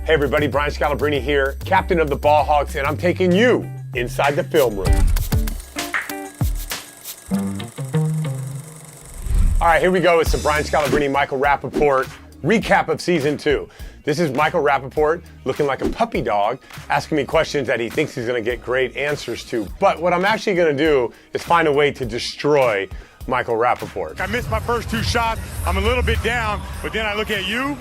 Hey everybody, Brian Scalabrine here, captain of the Ball Hawks, and I'm taking you inside the film room. All right, here we go. It's the Brian Scalabrine, Michael Rappaport recap of season 2. This is Michael Rappaport looking like a puppy dog, asking me questions that he thinks he's gonna get great answers to. But what I'm actually gonna do is find a way to destroy Michael Rappaport. I missed my first 2 shots. I'm a little bit down, but then I look at you,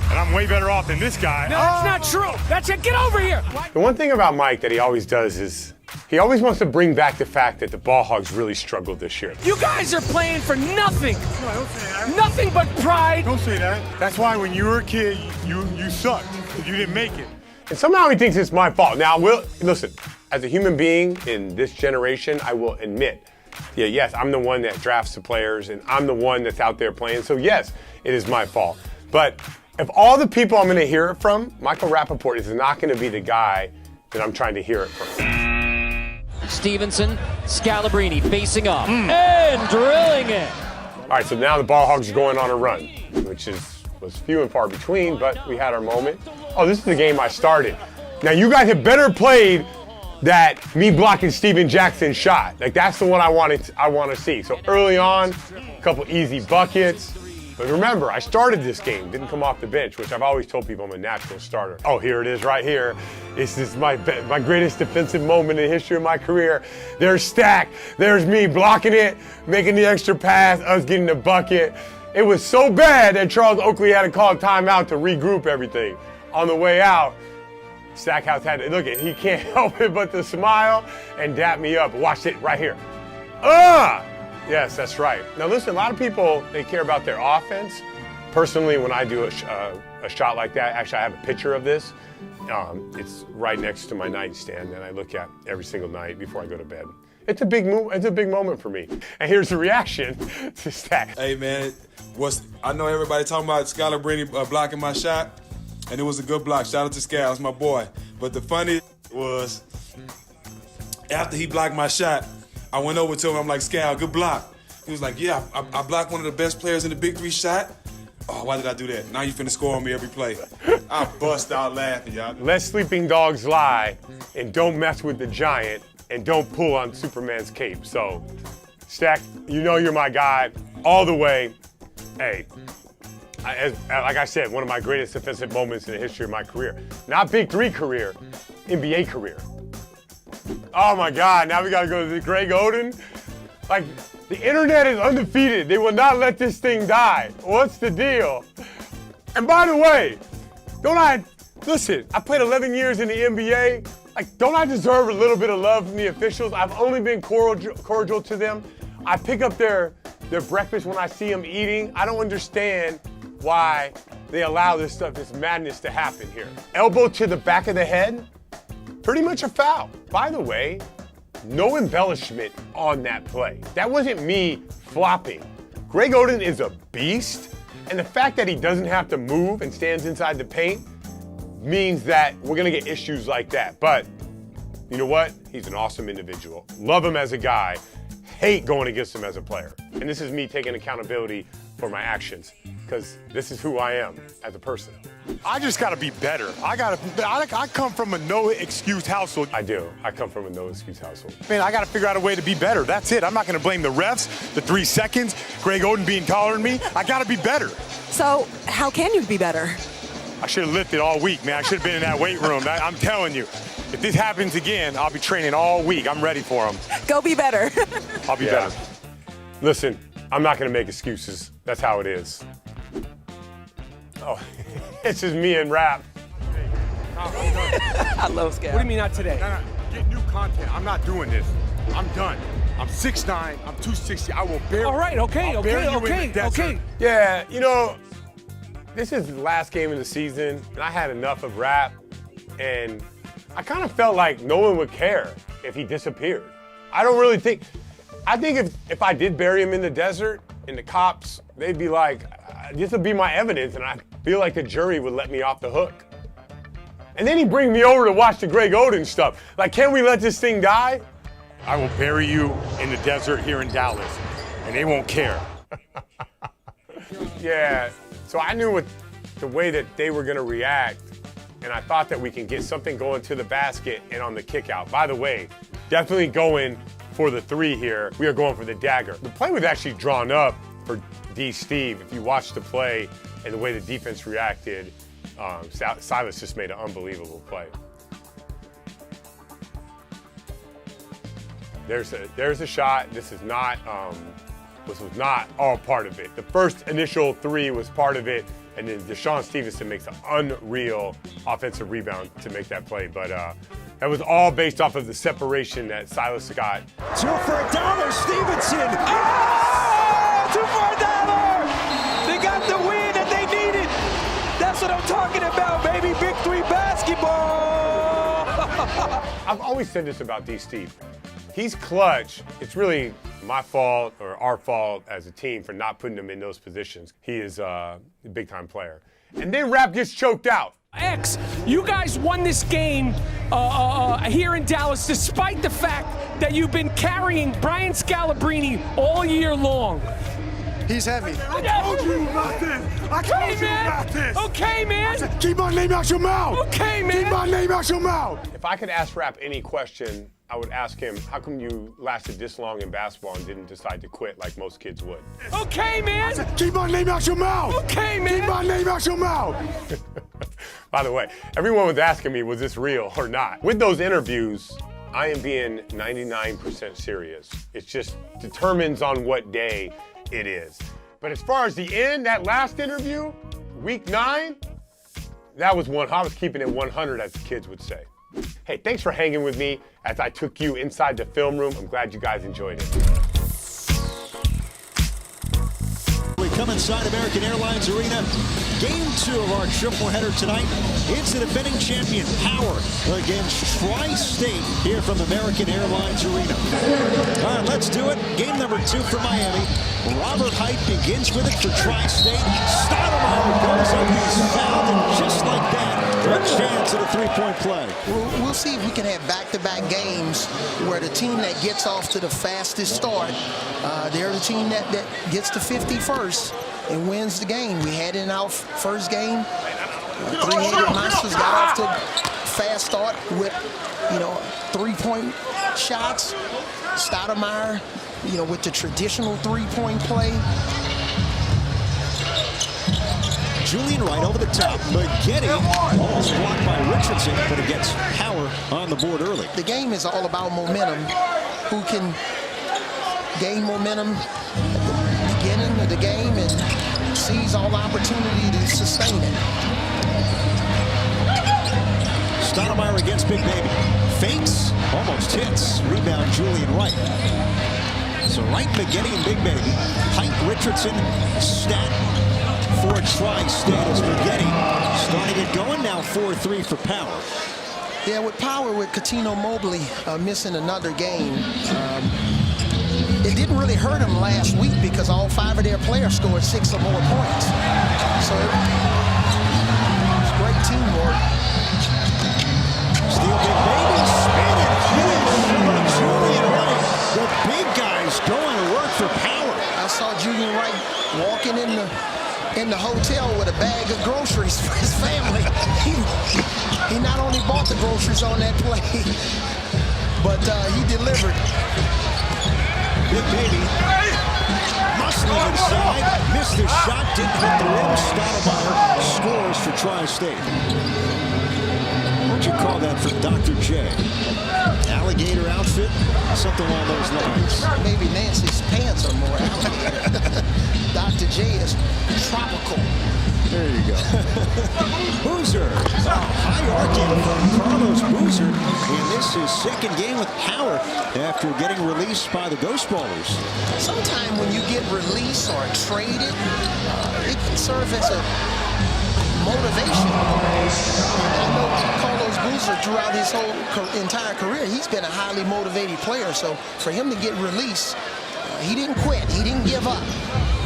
and I'm way better off than this guy. No, that's not true. That's it. Get over here. The one thing about Mike that he always does is he always wants to bring back the fact that the Ball Hogs really struggled this year. You guys are playing for nothing. No, don't say that. Nothing but pride. Don't say that. That's why when you were a kid, you sucked, because you didn't make it. And somehow he thinks it's my fault. Now, listen, as a human being in this generation, I will admit, yes, I'm the one that drafts the players, and I'm the one that's out there playing, so yes, it is my fault. But of all the people I'm gonna hear it from, Michael Rappaport is not gonna be the guy that I'm trying to hear it from. Stevenson, Scalabrine facing up and drilling it. All right, so now the Ball Hogs are going on a run, which was few and far between, but we had our moment. Oh, this is the game I started. Now you guys have better played that me blocking Steven Jackson's shot. Like that's the one I want to see. So early on, a couple easy buckets. But remember, I started this game, didn't come off the bench, which I've always told people I'm a natural starter. Oh, here it is right here. This is my greatest defensive moment in the history of my career. There's Stack, there's me blocking it, making the extra pass, us getting the bucket. It was so bad that Charles Oakley had to call timeout to regroup everything. On the way out, Stackhouse had to, look at, he can't help it but to smile and dap me up. Watch it right here. Yes, that's right. Now listen, a lot of people, they care about their offense. Personally, when I do a shot like that, actually I have a picture of this. It's right next to my nightstand that I look at every single night before I go to bed. It's a big moment for me. And here's the reaction to Stack. Hey man, I know everybody talking about Scalabrine blocking my shot, and it was a good block. Shout out to Scal, that's my boy. But the funny was, after he blocked my shot, I went over to him, I'm like, Scal, good block. He was like, yeah, I blocked one of the best players in the BIG3 shot. Oh, why did I do that? Now you finna score on me every play. I bust out laughing, y'all. Let sleeping dogs lie, and don't mess with the giant, and don't pull on Superman's cape. So, Stack, you know you're my guy all the way. Hey, like I said, one of my greatest defensive moments in the history of my career. Not BIG3 career, NBA career. Oh my God, now we gotta go to Greg Oden. Like, the internet is undefeated. They will not let this thing die. What's the deal? And by the way, listen, I played 11 years in the NBA. Like, don't I deserve a little bit of love from the officials? I've only been cordial to them. I pick up their breakfast when I see them eating. I don't understand why they allow this madness to happen here. Elbow to the back of the head, pretty much a foul. By the way, no embellishment on that play. That wasn't me flopping. Greg Oden is a beast, and the fact that he doesn't have to move and stands inside the paint means that we're gonna get issues like that. But you know what? He's an awesome individual. Love him as a guy, hate going against him as a player. And this is me taking accountability for my actions, because this is who I am as a person. I just gotta be better. I come from a no-excuse household. I do. I come from a no-excuse household. Man, I gotta figure out a way to be better. That's it. I'm not gonna blame the refs, the 3 seconds, Greg Oden being taller than me. I gotta be better. So, how can you be better? I should have lifted all week, man. I should have been in that weight room. I'm telling you, if this happens again, I'll be training all week. I'm ready for them. Go be better. I'll be better. Listen, I'm not gonna make excuses. That's how it is. Oh, it's just me and Rap. I love Scal. What do you mean not today? No, get new content. I'm not doing this. I'm done. I'm 6'9", I'm 260. I will bury. All right, okay. Yeah, you know, this is the last game of the season, and I had enough of Rap, and I kind of felt like no one would care if he disappeared. I think if I did bury him in the desert, and the cops, they'd be like, this would be my evidence, and I feel like the jury would let me off the hook. And then he brings me over to watch the Greg Oden stuff. Like, can we let this thing die? I will bury you in the desert here in Dallas, and they won't care. Yeah, so I knew the way that they were gonna react and I thought that we can get something going to the basket and on the kick out. By the way, definitely going for the 3 here. We are going for the dagger. The play was actually drawn up for D. Steve. If you watch the play and the way the defense reacted, Silas just made an unbelievable play. There's a shot. This was not all part of it. The first initial 3 was part of it, and then Deshaun Stevenson makes an unreal offensive rebound to make that play. But that was all based off of the separation that Silas got. 2 for $1, Stevenson. Oh, 2 for $1. They got the win that they needed. That's what I'm talking about, baby. Big 3 basketball. I've always said this about D. Steve. He's clutch. It's really my fault or our fault as a team for not putting him in those positions. He is a big-time player. And then Rap gets choked out. X, you guys won this game here in Dallas despite the fact that you've been carrying Brian Scalabrine all year long. He's heavy. I told you about this. I told you about this. Okay, man. Keep my name out your mouth. Okay, man. Keep my name out your mouth. If I could ask Rap any question, I would ask him, how come you lasted this long in basketball and didn't decide to quit like most kids would? Okay, man. Keep my name out your mouth. Okay, man. Keep my name out your mouth. By the way, everyone was asking me, was this real or not? With those interviews, I am being 99% serious. It just determines on what day it is. But as far as the end, that last interview, week 9, that was one. I was keeping it 100, as the kids would say. Hey, thanks for hanging with me as I took you inside the film room. I'm glad you guys enjoyed it. We come inside American Airlines Arena. Game 2 of our triple header tonight. It's the defending champion, Power, against Tri-State here from American Airlines Arena. All right, let's do it. Game number 2 for Miami. Robert Height begins with it for Tri-State. Stoudemire goes up, he's fouled, and just like that, a chance at a 3-point play. We'll see if we can have back-to-back games where the team that gets off to the fastest start, they're the team that gets to 50 first and wins the game. We had it in our first game. 3-headed Monsters got off to a fast start with, 3-point shots. Stoudemire, with the traditional 3-point play. Julian Wright over the top. Maggette almost blocked by Richardson, but it gets Power on the board early. The game is all about momentum. Who can gain momentum at the beginning of the game and seize all opportunity to sustain it. Stoudemire against Big Baby. Fakes, almost hits. Rebound Julian Wright. So Wright, Maggette, and Big Baby. Height, Richardson, Stat for Tri-State as Maggette starting it going. Now 4-3 for Power. Yeah, with Power, with Coutinho Mobley missing another game, it didn't really hurt him last week because all 5 of their players scored 6 or more points. So it was great teamwork. Steal Big Baby, spin and finish. Julian Wright, the big guys going to work for Power. I saw Julian Wright walking in the hotel with a bag of groceries for his family. He not only bought the groceries on that play, but he delivered. Big Baby, muscling inside, missed his shot, didn't hit the rim. Stoudemire scores for Tri-State. What'd you call that for Dr. J? Alligator outfit? Something along those lines. Maybe Nancy's pants are more alligator. Dr. J is tropical. There you go. Boozer. High arcing from Carlos Boozer. And this is second game with Power after getting released by the Ghost Ballers. Sometimes when you get released or traded, it can serve as a motivation. I know Carlos Boozer throughout his whole entire career, he's been a highly motivated player. So for him to get released, he didn't quit. He didn't give up.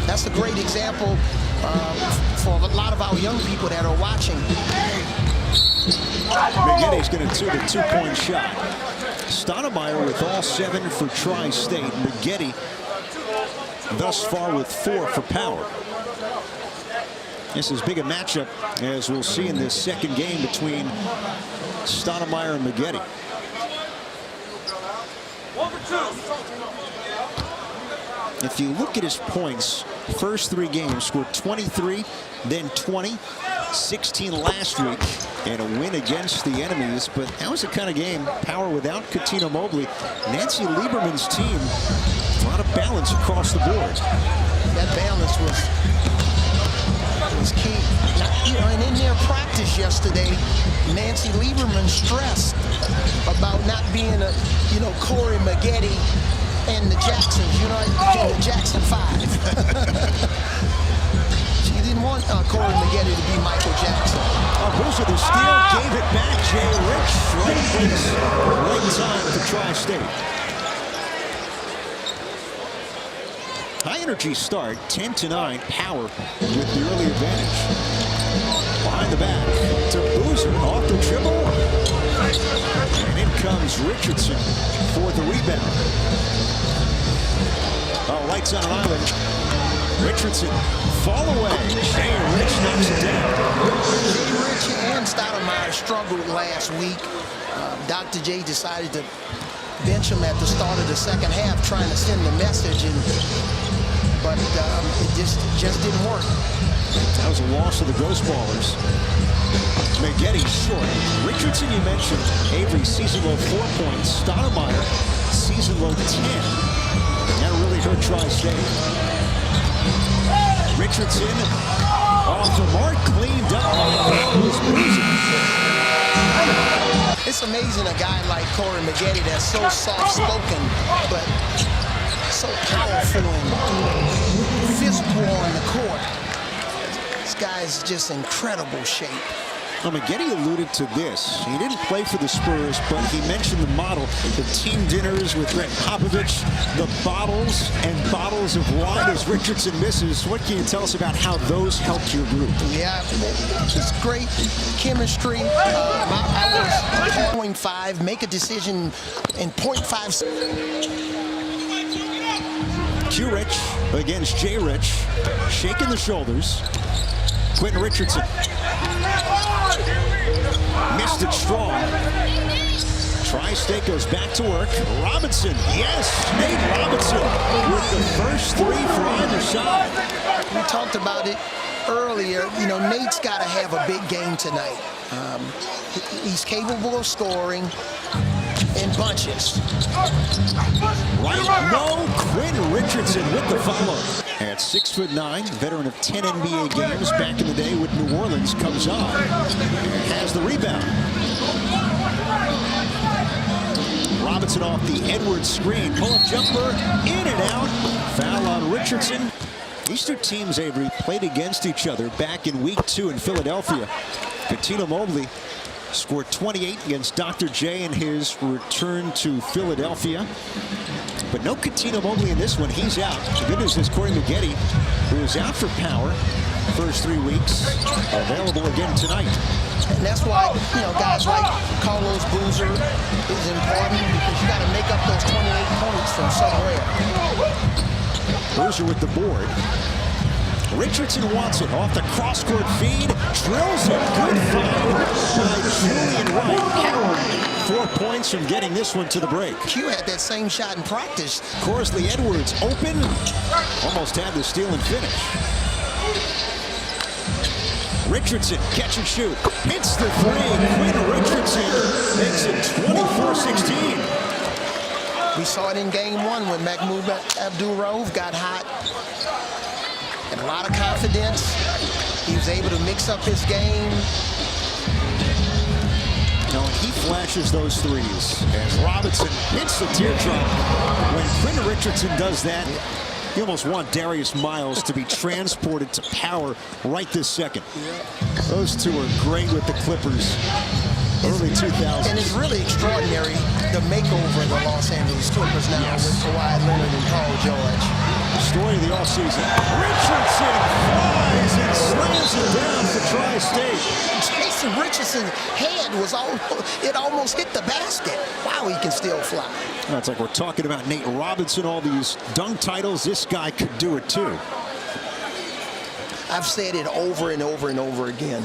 That's a great example for a lot of our young people that are watching. Maggette's going to take a 2-point shot. Stoudemire with all 7 for Tri-State. Maggette thus far with 4 for Power. This is as big a matchup as we'll see in this second game between Stoudemire and Maggette. If you look at his points, first 3 games, scored 23, then 20, 16 last week, and a win against the enemies. But that was the kind of game, Power without Cuttino Mobley. Nancy Lieberman's team, a lot of balance across the board. That balance was key. Now, you know, and in their practice yesterday, Nancy Lieberman stressed about not being a, you know, Corey Maggette and the Jacksons, you know, the Jackson 5. She didn't want Corey Maggette to be Michael Jackson. Boozer the steal, gave it back. Jay Rich, right place, right time for Tri-State. High energy start, 10-9, Power with the early advantage. Behind the back to Boozer, off the dribble. And in comes Richardson for the rebound. Oh, lights on an island. Richardson, fall away. Jay Rich knocks it down. Jay Rich and Stoudemire struggled last week. Dr. J decided to bench him at the start of the second half, trying to send the message, but it just didn't work. That was a loss to the Ghost Ballers. Maggette short. Richardson, you mentioned, Avery season low 4 points. Stoudemire season low 10. That really hurt Tri-State. Richardson off the mark, cleaned up. It's amazing a guy like Corey Maggette that's so soft-spoken, but so powerful and physical on the court. This guy's just incredible shape. Well, Maggette alluded to this. He didn't play for the Spurs, but he mentioned the model, the team dinners with Greg Popovich, the bottles and bottles of wine as Richardson misses. What can you tell us about how those helped your group? Yeah, it's great chemistry. I was 0.5, make a decision in 0.5. Q Rich against J Rich, shaking the shoulders. Quentin Richardson missed it strong. Tri-State goes back to work. Robinson, yes, Nate Robinson with the first 3 for either side. We talked about it earlier. You know, Nate's got to have a big game tonight. He's capable of scoring in bunches. Right, no, Quentin Richardson with the follow. At 6'9", veteran of 10 NBA games back in the day with New Orleans, comes on, has the rebound. Robinson off the Edwards screen, pull-up jumper, in and out, foul on Richardson. These two teams, Avery, played against each other back in week 2 in Philadelphia. Cuttino Mobley scored 28 against Dr. J in his return to Philadelphia. But no Cuttino Mobley in this one. He's out. The good news is Corey Maggette, who is out for Power first 3 weeks, available again tonight. And that's why, you know, guys like Carlos Boozer is important, because you got to make up those 28 points from somewhere. Boozer with the board. Richardson wants it off the cross-court feed, drills it. Good find by Julian Wright. 4 points from getting this one to the break. Q had that same shot in practice. Corsley Edwards open, almost had the steal and finish. Richardson, catch and shoot, hits the 3. Quentin Richardson makes it 24-16. We saw it in game 1 when Mahmoud Abdul-Rauf got hot. And a lot of confidence. He was able to mix up his game. You know, he flashes those threes as Robinson hits the teardrop. When Quentin Richardson does that, you almost want Darius Miles to be transported to Power right this second. Those two are great with the Clippers. Early 2000s. And it's really extraordinary, the makeover of the Los Angeles Clippers now with Kawhi Leonard and Paul George. Story of the offseason. Richardson flies and slams it down for Tri-State. Jason Richardson's head was almost hit the basket. Wow, he can still fly. Well, it's like we're talking about Nate Robinson, all these dunk titles. This guy could do it too. I've said it over and over and over again.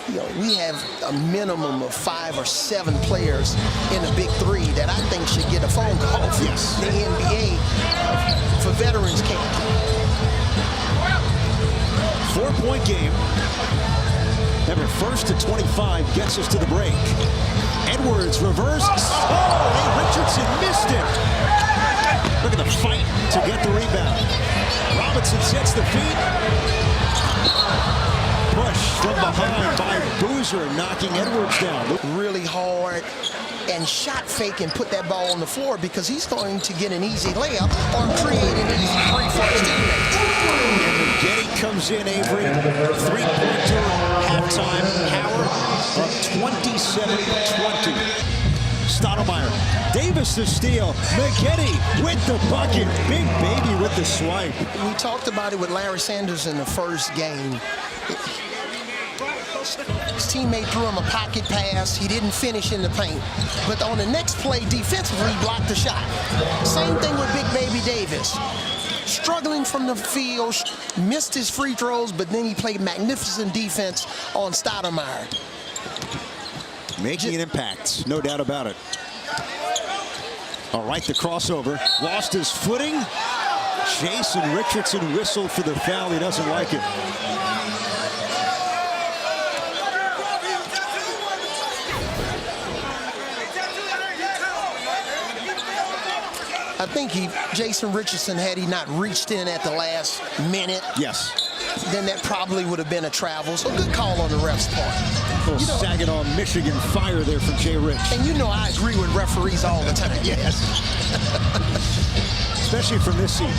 You know, we have a minimum of 5 or 7 players in the Big 3 that I think should get a phone call from the NBA for Veterans Camp. 4-point game. Remember, 1st to 25 gets us to the break. Edwards reverses. Oh, and Richardson missed it. Look at the fight to get the rebound. Robinson sets the feet. Push from behind by Boozer, knocking Edwards down. Really hard and shot fake and put that ball on the floor because he's going to get an easy layup or create an easy three for his teammates. And Getty comes in, Avery. 3-pointer, halftime, power of 27-20. Stoudemire, Davis the steal, McGetty with the bucket, Big Baby with the swipe. We talked about it with Larry Sanders in the first game. His teammate threw him a pocket pass. He didn't finish in the paint. But on the next play, defensively, he blocked the shot. Same thing with Big Baby Davis. Struggling from the field, missed his free throws, but then he played magnificent defense on Stoudemire. Making an impact, no doubt about it. All right, the crossover. Lost his footing. Jason Richardson whistled for the foul. He doesn't like it. I think Jason Richardson, had he not reached in at the last minute, yes, then that probably would have been a travel. So good call on the ref's part. Saginaw, Michigan fire there from Jay Rich. And you know I agree with referees all the time. Yes. Especially from this seat.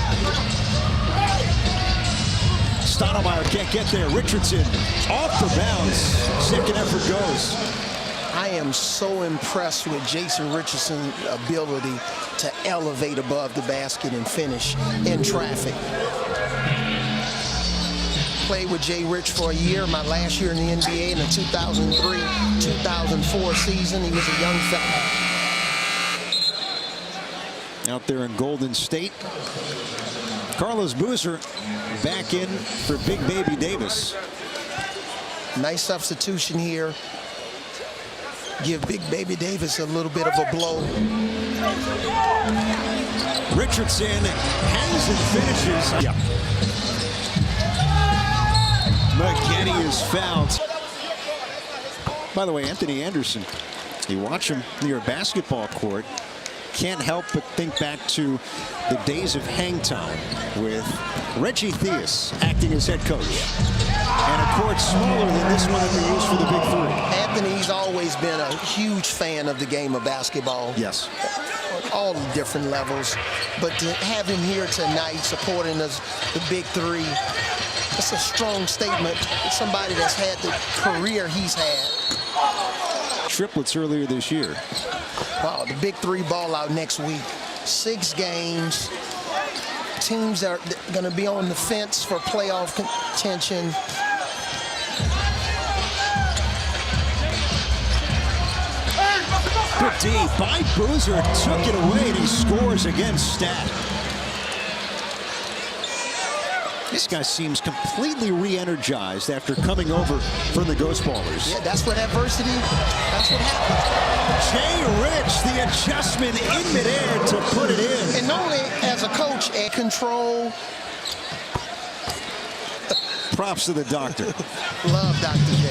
Stoudemire can't get there. Richardson off the bounce. Second effort goes. I am so impressed with Jason Richardson's ability to elevate above the basket and finish in traffic. Played with Jay Rich for a year, my last year in the NBA in the 2003-2004 season. He was a young fella. Out there in Golden State. Carlos Boozer back in for Big Baby Davis. Nice substitution here. Give Big Baby Davis a little bit of a blow. Richardson hangs and finishes. Yeah. McGetty is fouled. By the way, Anthony Anderson, you watch him near a basketball court, can't help but think back to the days of hang time with Reggie Theus acting as head coach. And a court smaller than this one that they use for the Big 3. Anthony's always been a huge fan of the game of basketball. Yes. All the different levels. But to have him here tonight supporting us, the Big 3, it's a strong statement. Somebody that's had the career he's had. Triplets earlier this year. Wow, the Big 3 ball out next week. 6 games. Teams are going to be on the fence for playoff contention. Good D by Boozer, took it away, and he scores against Stat. This guy seems completely re-energized after coming over from the Ghost Ballers. Yeah, that's what adversity, that's what happens. Jay Rich, the adjustment in midair to put it in. And only as a coach, and control. Props to the doctor. Love Dr. J.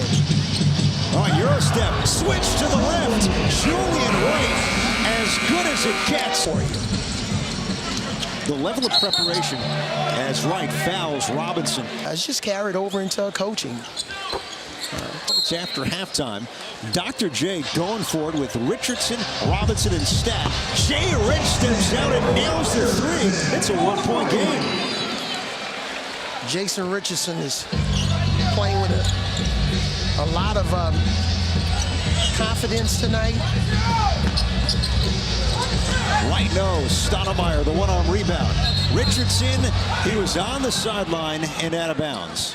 All right, Eurostep, switch to the left. Julian White, as good as it gets. The level of preparation as Wright fouls Robinson. It's just carried over into coaching. It's after halftime. Dr. J going forward with Richardson, Robinson, and Stat. Jay Rich steps out and nails the 3. It's a 1-point game. Jason Richardson is playing with a lot of confidence tonight. Right nose, Stoudemire, the one-arm rebound. Richardson, he was on the sideline and out of bounds.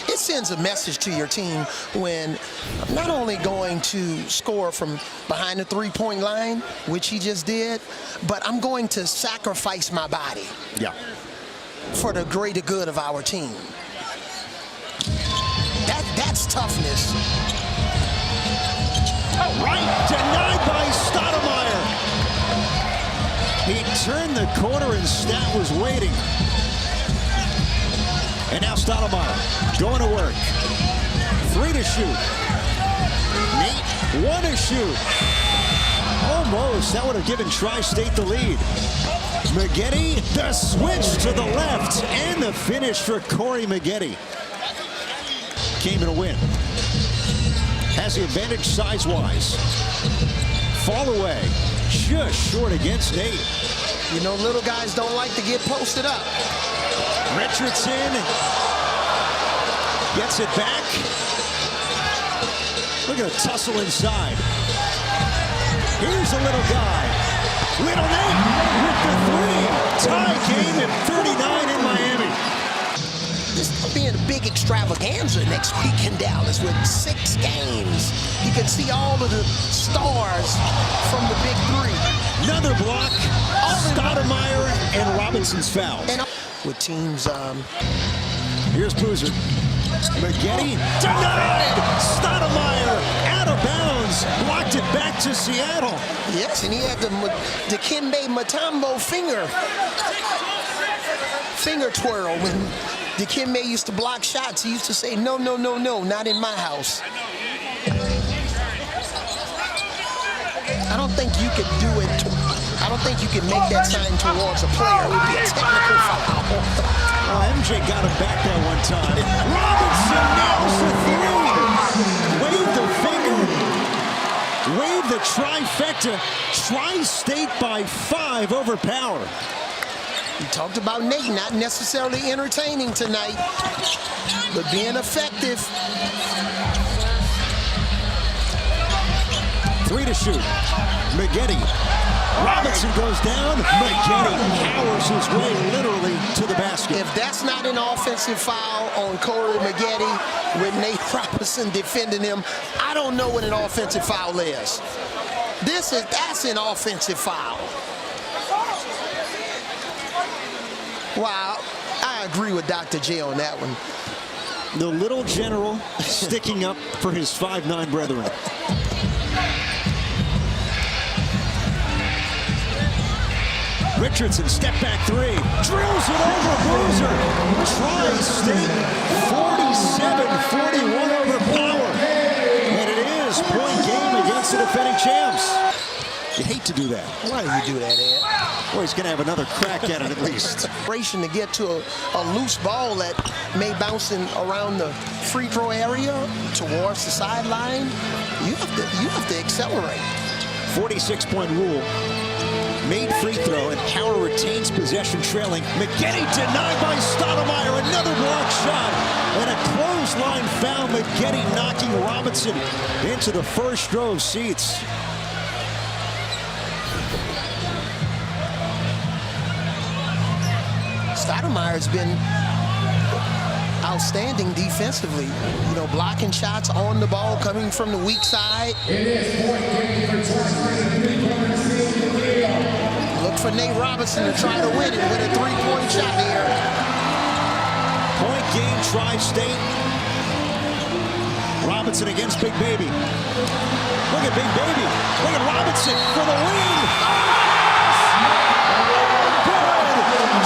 It sends a message to your team when I'm not only going to score from behind the three-point line, which he just did, but I'm going to sacrifice my body Yeah. for the greater good of our team. That's toughness. Right, denied by Stoudemire. He turned the corner and Stat was waiting. And now Stoudemire going to work. 3 to shoot. Nate, 1 to shoot. Almost, that would have given Tri-State the lead. Maggette, the switch to the left, and the finish for Corey Maggette. Came in a win. Has the advantage size-wise. Fall away, just short against Nate. You know, little guys don't like to get posted up. Richardson gets it back. Look at a tussle inside. Here's a little guy. Little Nate with the 3. Tie game at 39 in Miami. This will be a big extravaganza next week in Dallas with 6 games. You can see all of the stars from the Big 3. Another block. Stoudemire and Robinson's foul. And with teams, Here's Boozer. Maggette denied. Stoudemire out of bounds. Blocked it back to Seattle. yes, and he had the Dikembe Mutombo finger twirl. When Dikembe used to block shots, he used to say, no, no, no, no, not in my house. I don't think you could do it. I don't think you can make that sign towards a player. It would be a technical foul. Oh, MJ got him back that one time. Robinson nails the 3. Wave the finger. Wave the trifecta. Tri-State by 5 over Power. We talked about Nate not necessarily entertaining tonight, but being effective. 3 to shoot. Maggette. Robinson goes down. Maggette powers his way literally to the basket. If that's not an offensive foul on Corey Maggette with Nate Robinson defending him, I don't know what an offensive foul is. That's an offensive foul. Wow, I agree with Dr. J on that one. The little general sticking up for his 5'9" brethren. Richardson, step back 3. Drills it over Boozer. Tri-State 47-41 over Power. And it is point game against the defending champs. You hate to do that. Why do you do that, Ed? Well, he's going to have another crack at it at least. To get to a loose ball that may bouncing around the free throw area towards the sideline, you have to accelerate. 46-point rule. Made free throw, and Power retains possession trailing. Maggette denied by Stoudemire. Another block shot. And a clothesline foul. Maggette knocking Robinson into the first row of seats. Stoudemire's been outstanding defensively. You know, blocking shots on the ball, coming from the weak side. Look for Nate Robinson to try to win it with a 3-point shot here. Point game, Tri-State. Robinson against Big Baby. Look at Big Baby. Look at Robinson for the lead.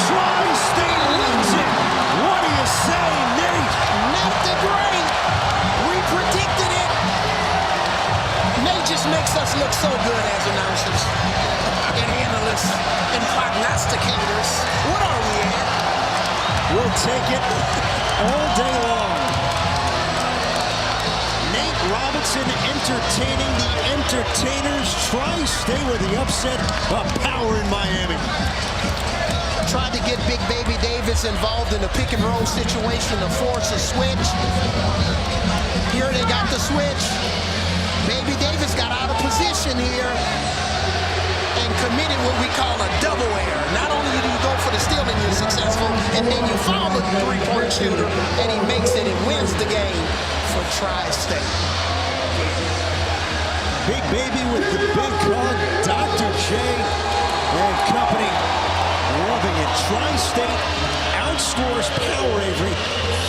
Tri-State wins it. What do you say, Nate? Nate the Great. We predicted it. Nate just makes us look so good as announcers and analysts and prognosticators. What are we at? We'll take it all day long. Nate Robinson entertaining the entertainers. Tri-State with the upset of Power in Miami. Tried to get Big Baby Davis involved in a pick and roll situation to force a switch. Here they got the switch. Baby Davis got out of position here and committed what we call a double error. Not only do you go for the steal and you're successful, and then you foul the 3-point shooter, and he makes it and wins the game for Tri-State. Big Baby with the big hug. Dr. J and company loving it. Tri-State out Bivouac scores power, Avery.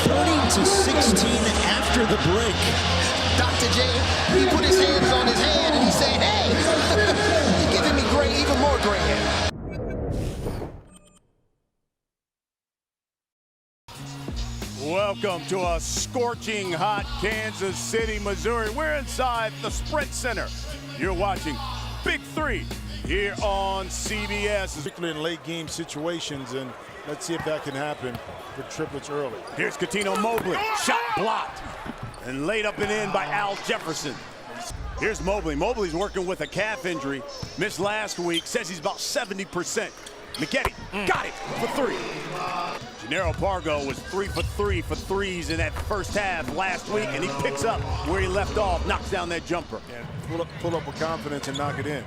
30-16 after the break. Dr. J, he put his hands on his head and he said, hey, you're giving me gray, even more gray. Welcome to a scorching hot Kansas City, Missouri. We're inside the Sprint Center. You're watching Big 3 here on CBS. Particularly in late game situations, and let's see if that can happen for Triplets early. Here's Katino Mobley, shot blocked, and laid up and in by Al Jefferson. Here's Mobley. Mobley's working with a calf injury, missed last week, says he's about 70%. McGetty got it for three. Gennaro Pargo was 3 for 3 for threes in that first half last week, and he picks up where he left off, knocks down that jumper. Yeah, pull up with confidence and knock it in.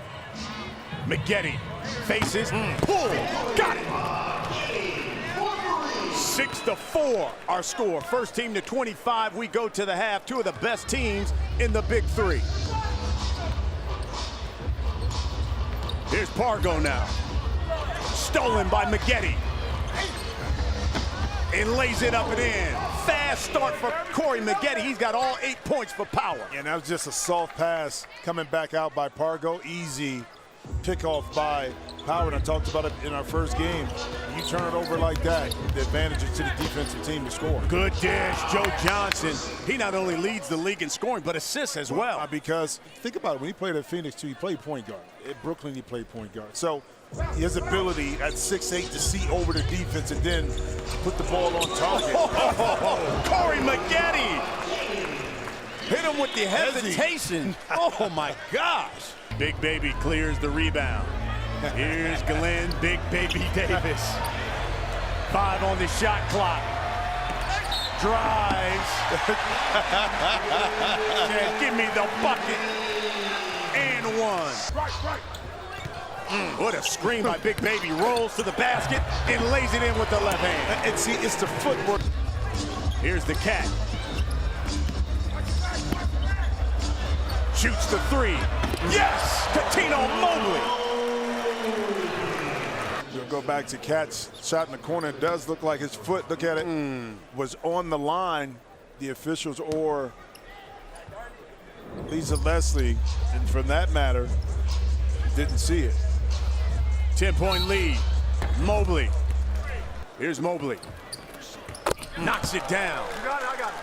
McGetty faces, pull, got it. 6-4 our score. First team to 25, we go to the half. Two of the best teams in the Big 3. Here's Pargo now. Stolen by McGetty. And lays it up and in. Fast start for Corey McGetty. He's got all 8 points for power. And that was just a soft pass coming back out by Pargo. Easy pickoff by Power. And I talked about it in our first game. You turn it over like that, the advantage is to the defensive team to score. Good dish, Joe Johnson. He not only leads the league in scoring, but assists as well. Because think about it, when he played at Phoenix too, he played point guard. At Brooklyn, he played point guard. So his ability at 6'8" to see over the defense and then put the ball on target. Corey McGetty hit him with the hesitation. Oh my gosh. Big Baby clears the rebound. Here's Glenn Big Baby Davis. 5 on the shot clock. Drives. And give me the bucket. And one. What a screen by Big Baby. Rolls to the basket and lays it in with the left hand. And see, it's the footwork. Here's the cat. Shoots the three. Yes! Katino Mobley. We'll go back to Cat's shot in the corner. It does look like his foot, look at it, was on the line. The officials or Lisa Leslie, and from that matter, didn't see it. 10-point lead. Mobley. Here's Mobley. Knocks it down. I got it.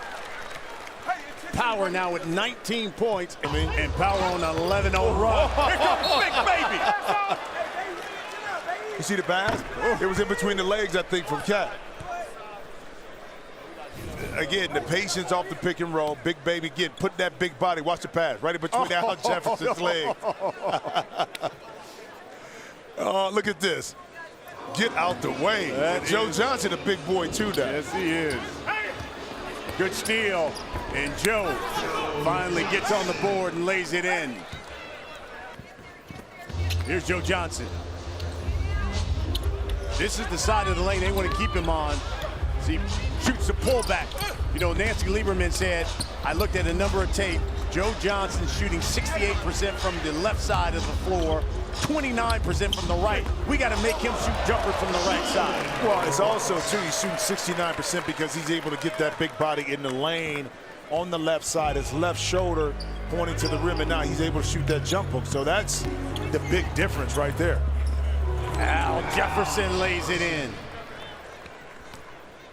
Power now with 19 points. And Power on an 11-0 run. Here comes Big Baby. You see the pass? It was in between the legs, I think, from Cat. Again, the patience off the pick and roll. Big Baby, put that big body. Watch the pass. Right in between Al Jefferson's legs. Oh, look at this. Get out the way. Joe Johnson, a big boy, too, now. Yes, he is. Good steal. And Joe finally gets on the board and lays it in. Here's Joe Johnson. This is the side of the lane they want to keep him on. See, shoots the pullback. You know, Nancy Lieberman said, I looked at a number of tape. Joe Johnson shooting 68% from the left side of the floor, 29% from the right. We got to make him shoot jumpers from the right side. Well, it's also, too, he's shooting 69% because he's able to get that big body in the lane on the left side, his left shoulder pointing to the rim, and now he's able to shoot that jump hook. So that's the big difference right there. Al Jefferson lays it in.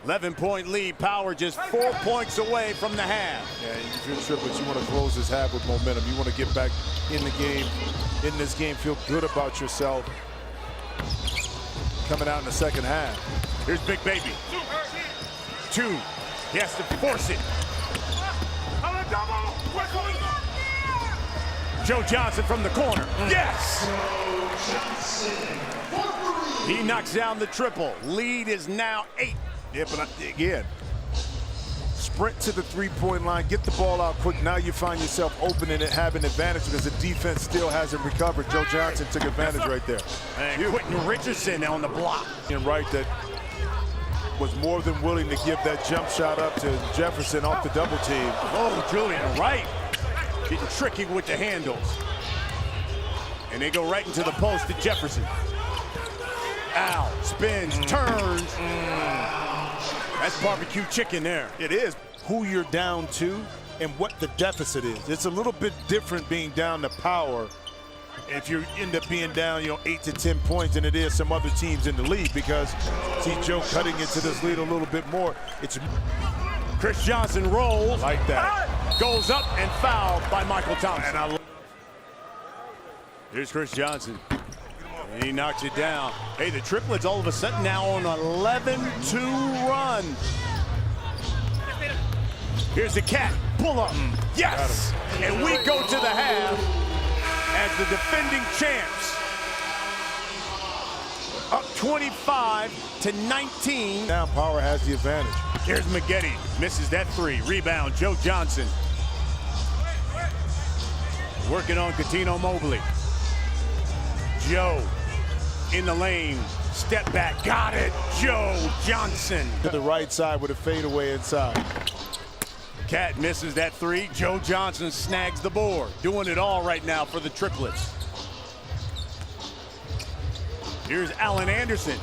11-point lead. Power just 4 points away from the half. Yeah, if you're Triplets, you want to close this half with momentum. You want to get back in the game, in this game, feel good about yourself coming out in the second half. Here's Big Baby. 2. He has to force it. Joe Johnson from the corner. Yes! He knocks down the triple. Lead is now 8. Yeah, but again, sprint to the three-point line, get the ball out quick. Now you find yourself open and having advantage because the defense still hasn't recovered. Joe Johnson took advantage right there. And Quentin Richardson on the block. And Wright that was more than willing to give that jump shot up to Jefferson off the double team. Oh, Julian Wright getting tricky with the handles. And they go right into the post to Jefferson. Al spins, turns. That's barbecue chicken there. It is who you're down to and what the deficit is. It's a little bit different being down to power if you end up being down, 8 to 10 points than it is some other teams in the league, because see Joe cutting into this lead a little bit more. It's Chris Johnson rolls. like that. Goes up and fouled by Michael Thompson. And Here's Chris Johnson. And he knocks it down. Hey, the Triplets all of a sudden now on an 11-2 run. Here's the Cat. Pull up. Yes! And we go to the half as the defending champs. Up 25-19. Now Power has the advantage. Here's McGetty. Misses that three. Rebound, Joe Johnson. Working on Coutinho Mobley. Joe in the lane. Step back. Got it. Joe Johnson. To the right side with a fadeaway inside. Cat misses that three. Joe Johnson snags the board. Doing it all right now for the Triplets. Here's Allen Anderson.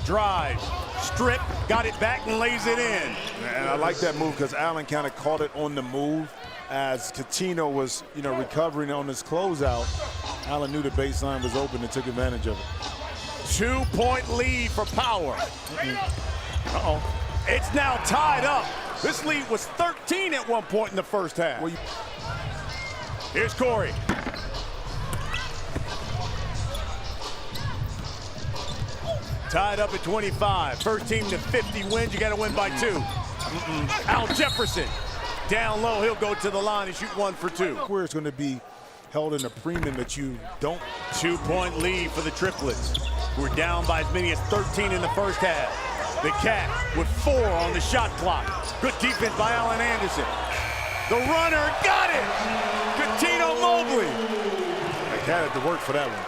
Drive. Strip. Got it back and lays it in. And I like that move because Allen kind of caught it on the move as Coutinho was, recovering on his closeout. Allen knew the baseline was open and took advantage of it. 2-point lead for Power. Uh-oh. It's now tied up. This lead was 13 at one point in the first half. Here's Corey. Tied up at 25. First team to 50 wins. You got to win by 2. Al Jefferson. Down low. He'll go to the line and shoot 1 for 2. Where it's going to be held in a premium that you don't. 2-point lead for the Triplets. We're down by as many as 13 in the first half. The Cat with 4 on the shot clock. Good defense by Allen Anderson. The runner got it. Coutinho Mobley. The Cat had to work for that one.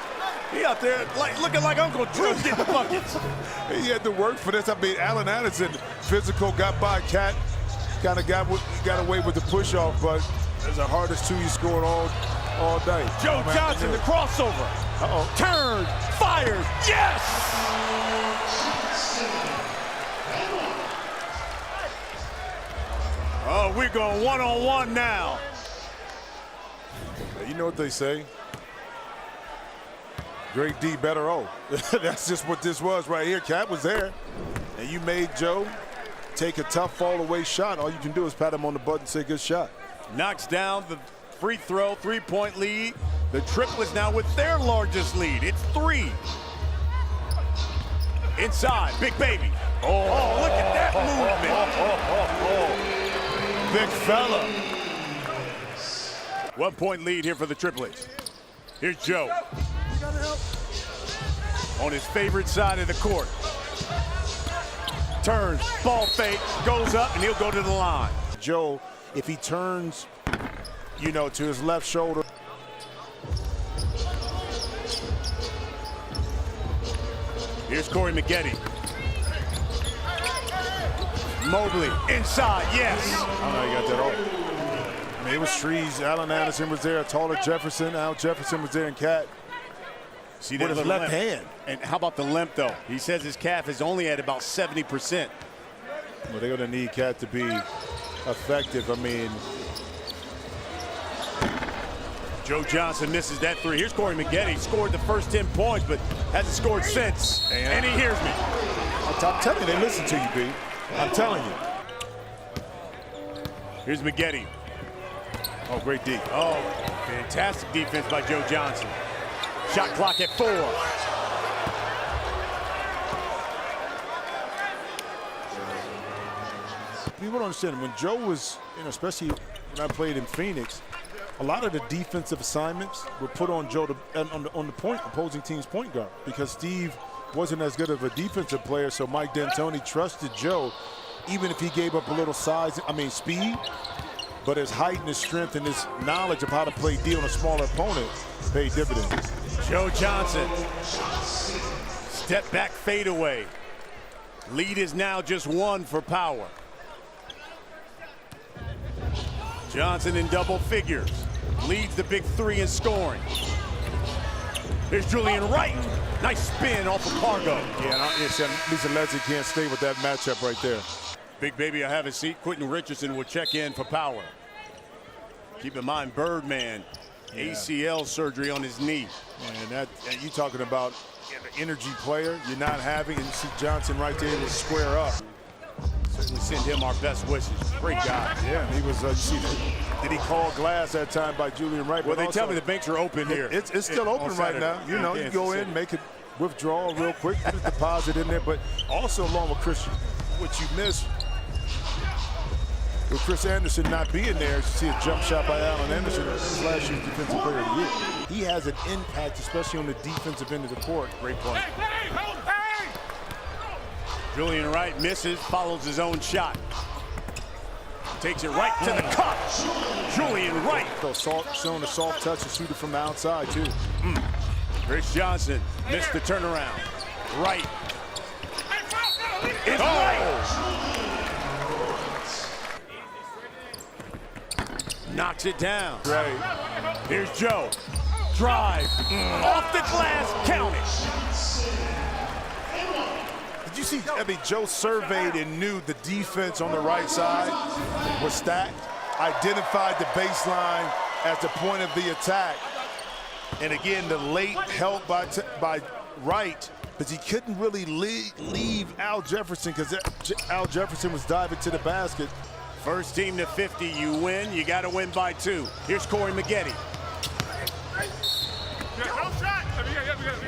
He out there looking like Uncle Drew getting buckets. He had to work for this. I mean, Allen Anderson, physical, got by Cat. Kind of got away with the push-off, but it's the hardest 2 you scored all day. Joe Johnson, the crossover. Uh-oh. Turns, fires, yes! Oh, we're going one-on-one now. You know what they say? Great D, better O. That's just what this was right here. Cat was there, and you made Joe take a tough fall-away shot. All you can do is pat him on the butt and say, good shot. Knocks down the free throw, 3-point lead. The Triplets now with their largest lead. It's 3. Inside, Big Baby. Oh, look at that movement. Big fella. 1-point lead here for the Triplets. Here's Joe. On his favorite side of the court. Turns, ball fake, goes up, and he'll go to the line. Joe, if he turns, to his left shoulder. Here's Corey McGetty. Mobley, inside, yes. I know you got that off. I mean, it was trees. Allen Anderson was there, a taller Jefferson. Al Jefferson was there, and Cat. See with that his left limp. hand. And how about the limp, though? He says his calf is only at about 70%. Well, they're going to need Cat to be effective. I mean, Joe Johnson misses that 3. Here's Corey McGetty. Scored the first 10 points, but hasn't scored since. And he hears me. I'm telling you, they listen to you, B. I'm telling you. Here's McGetty. Oh, great D. Oh, fantastic defense by Joe Johnson. Shot clock at 4. People don't understand, when Joe was, especially when I played in Phoenix, a lot of the defensive assignments were put on Joe on the opposing team's point guard, because Steve wasn't as good of a defensive player, so Mike D'Antoni trusted Joe, even if he gave up a little speed, but his height and his strength and his knowledge of how to play D on a smaller opponent paid dividends. Joe Johnson, step back fadeaway. Lead is now just 1 for Power. Johnson in double figures. Leads the Big 3 in scoring. Here's Julian Wright. Nice spin off of Cargo. Yeah, Lisa Leslie can't stay with that matchup right there. Big baby, I have a seat. Quentin Richardson will check in for Power. Keep in mind, Birdman, ACL surgery on his knee. And you talking about an energy player you're not having, and you see Johnson right there to square up. Certainly send him our best wishes. Great guy. Yeah, he was, you see, did he call glass that time by Julian Wright? Well, they tell me the banks are open here. It's still open right now. You know, you go in, make a withdrawal real quick, put a deposit in there, but also along with Chris, what you missed, with Chris Anderson not being there, you see a jump shot by Allen Anderson, last year's Defensive Player of the Year. He has an impact, especially on the defensive end of the court. Great play. Julian Wright misses, follows his own shot. Takes it right to the cup. Julian Wright. Showing a soft touch and shooting from the outside, too. Chris Johnson missed the turnaround. Wright. It's Wright. Knocks it down. Right. Here's Joe. Drive. Off the glass. Count it. Did you see, I mean, Joe surveyed and knew the defense on the right side was stacked, identified the baseline as the point of the attack. And again, the late help by Wright, because he couldn't really leave Al Jefferson, because Al Jefferson was diving to the basket. First team to 50, you win. You got to win by 2. Here's Corey Maggette.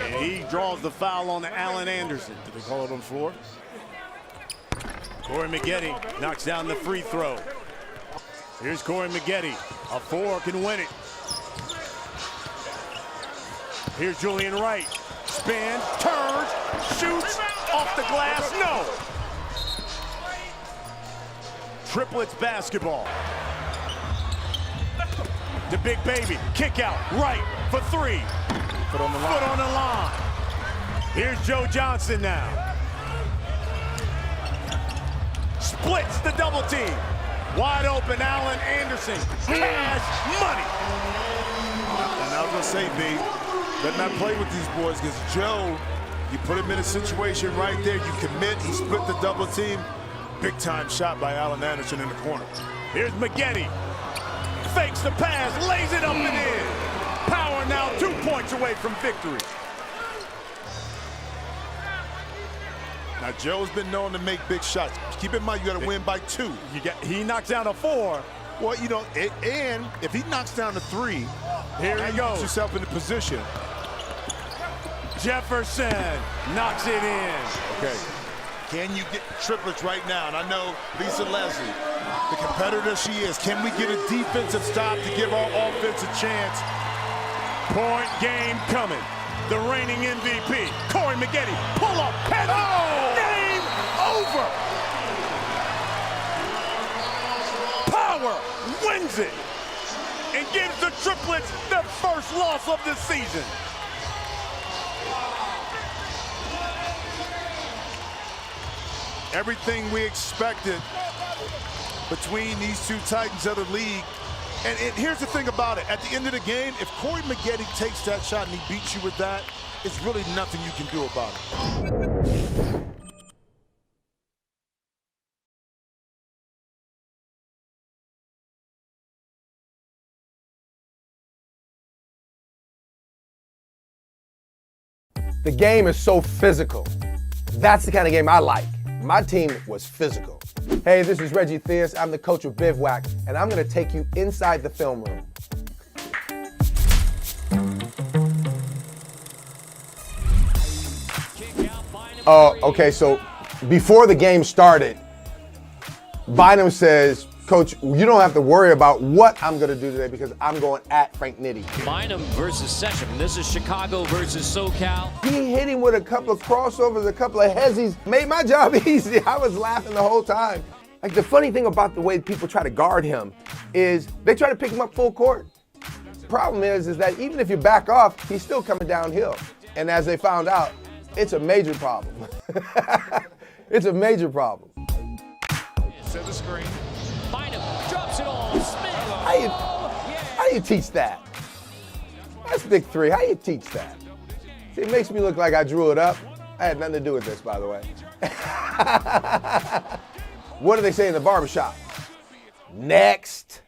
And he draws the foul on Allen Anderson. Did they call it on the floor? Corey Maggette knocks down the free throw. Here's Corey Maggette. A 4 can win it. Here's Julian Wright. Spin, turns, shoots, off the glass, no. Triplets basketball. The big baby, kick out, right for 3. Foot on the line. Foot on the line. Here's Joe Johnson now. Splits the double team. Wide open, Allen Anderson. Cash money. And I was going to say, B, better not play with these boys, because Joe, you put him in a situation right there, you commit, he split the double team. Big time shot by Allen Anderson in the corner. Here's Maggette. Fakes the pass, lays it up and in. Power now 2 points away from victory. Now, Joe's been known to make big shots. Keep in mind, you got to win by 2. He knocks down a 4. Well, you know, and if he knocks down a 3, here he goes. Put yourself in the position. Jefferson knocks it in. Okay. Can you get triplets right now? And I know Lisa Leslie, the competitor she is, can we get a defensive stop to give our offense a chance? Point game coming. The reigning MVP, Corey Maggette, pull up, head game over. Power wins it and gives the Triplets their first loss of the season. Everything we expected between these two titans of the league. And here's the thing about it. At the end of the game, if Corey Maggette takes that shot and he beats you with that, it's really nothing you can do about it. The game is so physical. That's the kind of game I like. My team was physical. Hey, this is Reggie Theus. I'm the coach of Bivouac, and I'm going to take you inside the film room. Okay, so before the game started, Bynum says, Coach, you don't have to worry about what I'm going to do today because I'm going at Frank Nitti. Bynum versus Session. This is Chicago versus SoCal. He hit him with a couple of crossovers, a couple of hezzies. Made my job easy. I was laughing the whole time. Like, the funny thing about the way people try to guard him is they try to pick him up full court. Problem is that even if you back off, he's still coming downhill. And as they found out, it's a major problem. It's a major problem. Set the screen. Bynum drops it all. Smith. How you teach that? That's BIG3. How you teach that? See, it makes me look like I drew it up. I had nothing to do with this, by the way. What do they say in the barbershop? Next.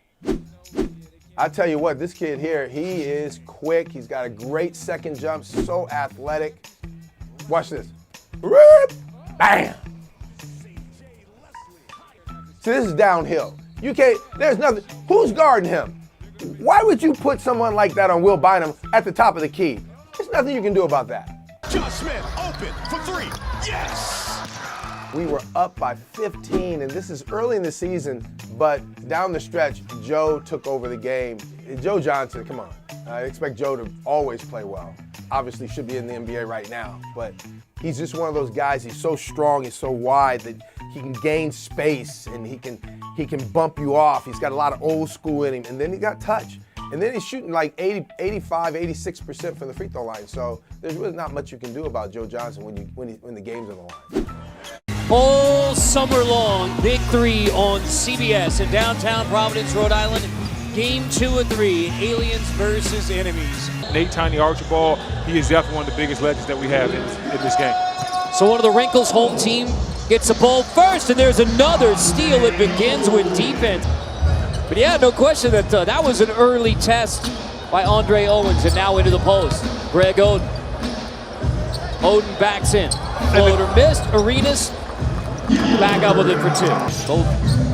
I tell you what, this kid here, he is quick. He's got a great second jump, so athletic. Watch this. Bam! See, this is downhill. You can't, there's nothing. Who's guarding him? Why would you put someone like that on Will Bynum at the top of the key? There's nothing you can do about that. John Smith open for three. Yes! We were up by 15, and this is early in the season, but down the stretch, Joe took over the game. Joe Johnson, come on. I expect Joe to always play well. Obviously should be in the NBA right now, but he's just one of those guys. He's so strong, he's so wide that he can gain space and he can bump you off. He's got a lot of old school in him, and then he got touch. And then he's shooting like 85, 86% from the free throw line. So there's really not much you can do about Joe Johnson when the game's on the line. All summer long, Big 3 on CBS in downtown Providence, Rhode Island. Game 2 of 3, aliens versus enemies. Nate Tiny Archibald, he is definitely one of the biggest legends that we have in this game. So one of the Wrinkles home team gets a ball first, and there's another steal. It begins with defense. But yeah, no question that that was an early test by Andre Owens, and now into the post. Greg Oden. Oden backs in. Floater missed. Arenas back up with it for 2. Both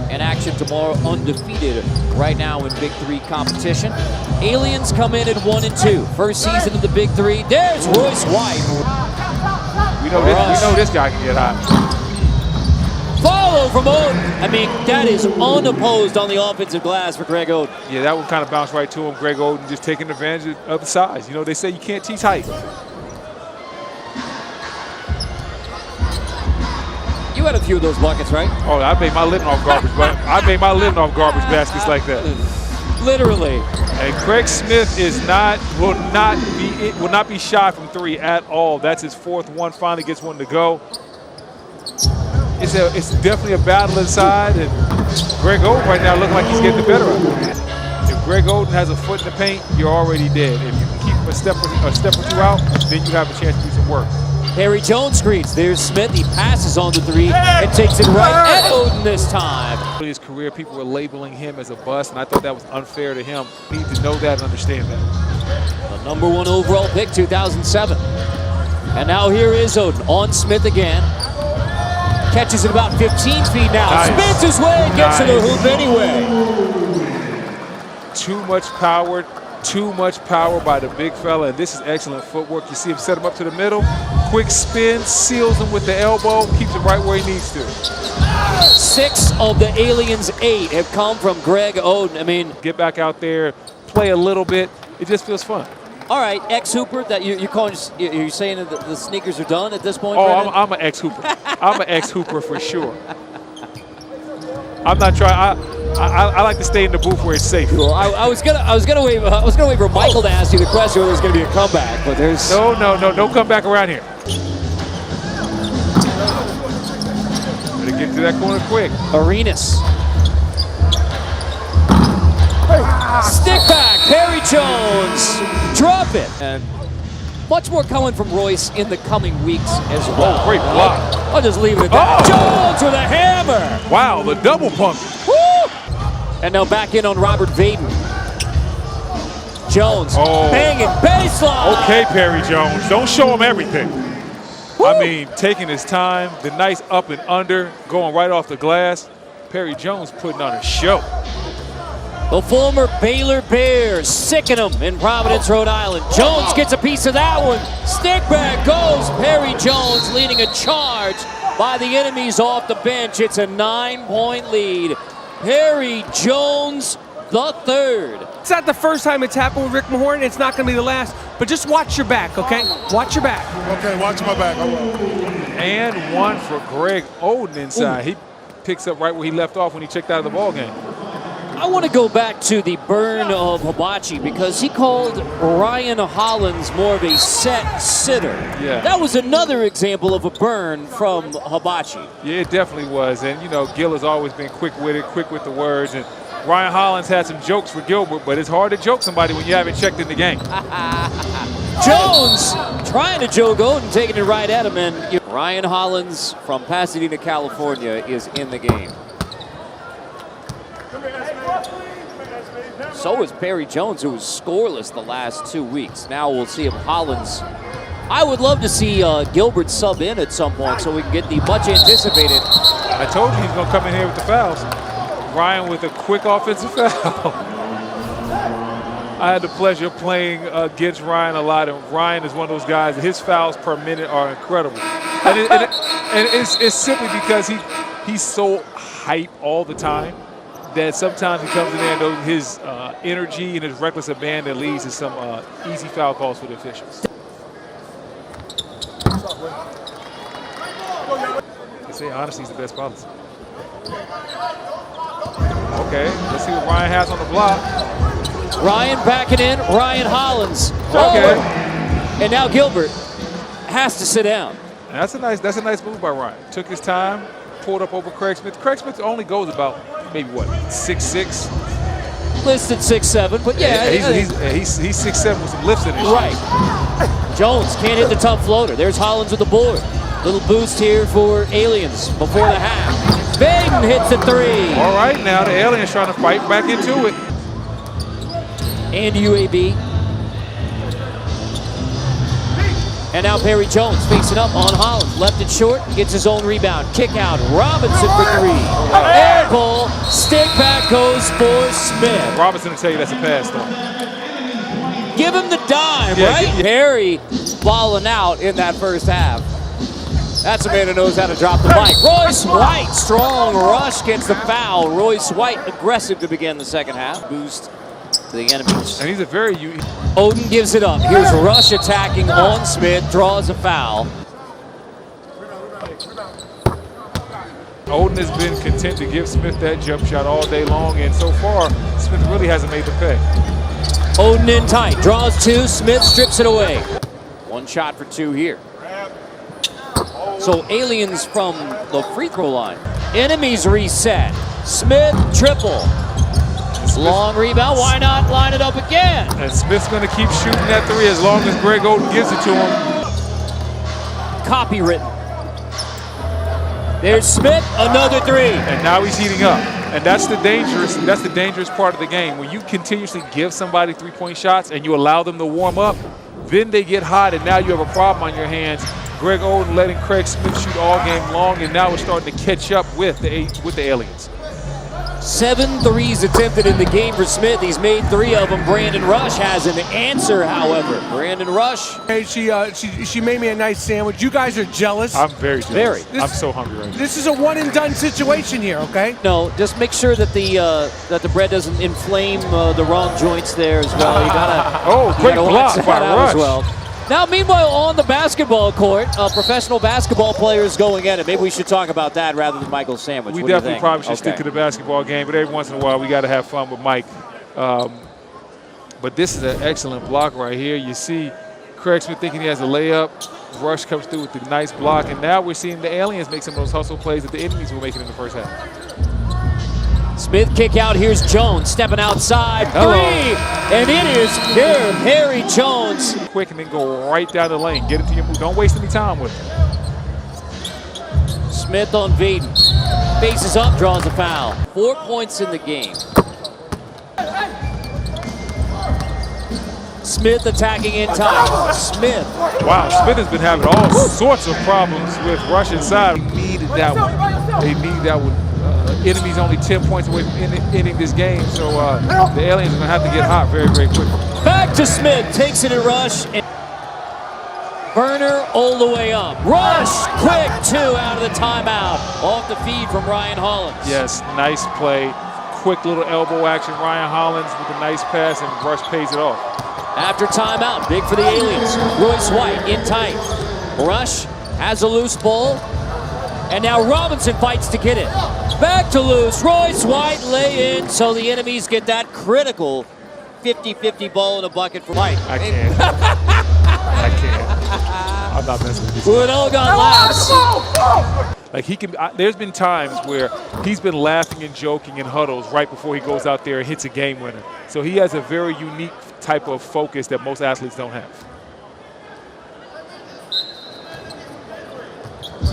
in action tomorrow, undefeated right now in Big 3 competition. Aliens come in at 1 and 2. First season of the Big 3. There's Royce White. We know this guy can get hot. Follow from Oden. I mean, that is unopposed on the offensive glass for Greg Oden. Yeah, that one kind of bounced right to him. Greg Oden just taking advantage of the size. You know, they say you can't teach height. You had a few of those buckets, right? Oh, I made my living off garbage, but I made my living off garbage baskets like that. Literally. And Craig Smith will not be shy from 3 at all. That's his 4th one. Finally gets one to go. It's definitely a battle inside, and Greg Oden right now looking like he's getting the better of it. If Greg Oden has a foot in the paint, you're already dead. If you can keep him a step or 2 out, then you have a chance to do some work. Harry Jones screens. There's Smith. He passes on the 3 and takes it right at Oden this time. In his career, people were labeling him as a bust, and I thought that was unfair to him. He needs to know that and understand that. The number 1 overall pick, 2007. And now here is Oden on Smith again. Catches it about 15 feet now. Nice. Spins his way and gets to the hoop anyway. Too much power by the big fella, and this is excellent footwork. You see him set him up to the middle. Quick spin, seals him with the elbow, keeps him right where he needs to. 6 of the Aliens' 8 have come from Greg Oden. I mean, get back out there, play a little bit. It just feels fun. All right, ex-hooper, that you're calling, you're saying that the sneakers are done at this point? Oh, I'm an ex-hooper. I'm an ex-hooper for sure. I'm not trying. I like to stay in the booth where it's safe. Cool. I was gonna wait for Michael to ask you the question whether there's gonna be a comeback, but there's no comeback around here. Better get to that corner quick. Arenas. Stick back, Perry Jones, drop it. And much more coming from Royce in the coming weeks as well. Oh, great block. I'll just leave it at that. Jones with a hammer. Wow, the double pump. Woo! And now back in on Robert Vaden. Jones banging baseline. Okay, Perry Jones, don't show him everything. Woo! I mean, taking his time, the nice up and under, going right off the glass. Perry Jones putting on a show. The former Baylor Bears sicking him in Providence, Rhode Island. Jones gets a piece of that one. Stick back goes Perry Jones, leading a charge by the enemies off the bench. It's a 9-point lead. Perry Jones, the 3rd. It's not the first time it's happened with Rick Mahorn. It's not going to be the last. But just watch your back, okay? Watch your back. Okay, watch my back. And one for Greg Oden inside. Ooh. He picks up right where he left off when he checked out of the ballgame. I want to go back to the burn of Hibachi because he called Ryan Hollins more of a set sitter. Yeah. That was another example of a burn from Hibachi. Yeah, it definitely was. And, you know, Gil has always been quick-witted, quick with the words. And Ryan Hollins had some jokes for Gilbert, but it's hard to joke somebody when you haven't checked in the game. Jones trying to joke Oden, taking it right at him. And Ryan Hollins from Pasadena, California is in the game. So is Perry Jones, who was scoreless the last 2 weeks. Now we'll see if Hollins. I would love to see Gilbert sub in at some point so we can get the much anticipated. I told you he's going to come in here with the fouls. Ryan with a quick offensive foul. I had the pleasure of playing against Ryan a lot, and Ryan is one of those guys, his fouls per minute are incredible. And it's simply because he's so hype all the time that sometimes he comes in there and his energy and his reckless abandon leads to some easy foul calls for the officials. They say honesty is the best policy. Okay, let's see what Ryan has on the block. Ryan backing in, Ryan Hollins. Okay. Oh, and now Gilbert has to sit down. And that's a nice move by Ryan. Took his time, pulled up over Craig Smith. Craig Smith only goes about maybe what, 6'6"? Listed 6'7", but yeah. He's 6'7" with some lifts in his right. Jones can't hit the tough floater. There's Hollins with the board. Little boost here for Aliens before the half. Baden hits the three. All right, now the Aliens trying to fight back into it. And UAB. And now Perry Jones facing up on Hollins. Left it short, gets his own rebound. Kick out, Robinson for three. Air ball, stick back goes for Smith. Robinson will tell you that's a pass, though. Give him the dime, right? Perry balling out in that first half. That's a man who knows how to drop the mic. Royce White, strong rush, gets the foul. Royce White aggressive to begin the second half. Boost to the enemies. And he's a very... Oden gives it up. Here's Rush attacking on Smith, draws a foul. Oden has been content to give Smith that jump shot all day long, and so far, Smith really hasn't made the pay. Oden in tight, draws two, Smith strips it away. One shot for two here. So Aliens from the free throw line. Enemies reset. Smith triple. Long rebound, why not line it up again? And Smith's gonna keep shooting that three as long as Greg Oden gives it to him. Copywritten. There's Smith, another three. And now he's heating up. And that's the dangerous part of the game. When you continuously give somebody three-point shots and you allow them to warm up, then they get hot and now you have a problem on your hands. Greg Oden letting Craig Smith shoot all game long, and now we're starting to catch up with the Aliens. 7 threes attempted in the game for Smith. He's made 3 of them. Brandon Rush has an answer, however. Brandon Rush. Hey, she made me a nice sandwich. You guys are jealous. I'm very jealous. I'm so hungry right now. This is a one-and-done situation here, okay? No, just make sure that the bread doesn't inflame the wrong joints there as well. You gotta. Great block by Rush. As well. Now, meanwhile, on the basketball court, professional basketball players going at it. Maybe we should talk about that rather than Michael's sandwich. We definitely probably should stick to the basketball game, but every once in a while we got to have fun with Mike. But this is an excellent block right here. You see Craig Smith thinking he has a layup. Rush comes through with the nice block, and now we're seeing the Aliens make some of those hustle plays that the enemies were making in the first half. Smith kick out. Here's Jones stepping outside. Three, and it is here. Perry Jones. Quick and then go right down the lane. Get into your move. Don't waste any time with it. Smith on Vaden. Faces up, draws a foul. 4 points in the game. Smith attacking in time. Smith. Wow, Smith has been having all sorts of problems with Rush inside. They needed that one. They need that one. Enemies only 10 points away from ending this game, so the Aliens are going to have to get hot very, very quickly. Back to Smith, takes it at Rush. And Burner all the way up. Rush, quick 2 out of the timeout. Off the feed from Ryan Hollins. Yes, nice play. Quick little elbow action. Ryan Hollins with a nice pass, and Rush pays it off. After timeout, big for the Aliens. Royce White in tight. Rush has a loose ball. And now Robinson fights to get it. Back to loose. Royce White lay in, so the enemies get that critical 50-50 ball in a bucket for White. I can't. I can't. I'm not messing with this. Udogan laughs. Like he can. There's been times where he's been laughing and joking in huddles right before he goes out there and hits a game winner. So he has a very unique type of focus that most athletes don't have.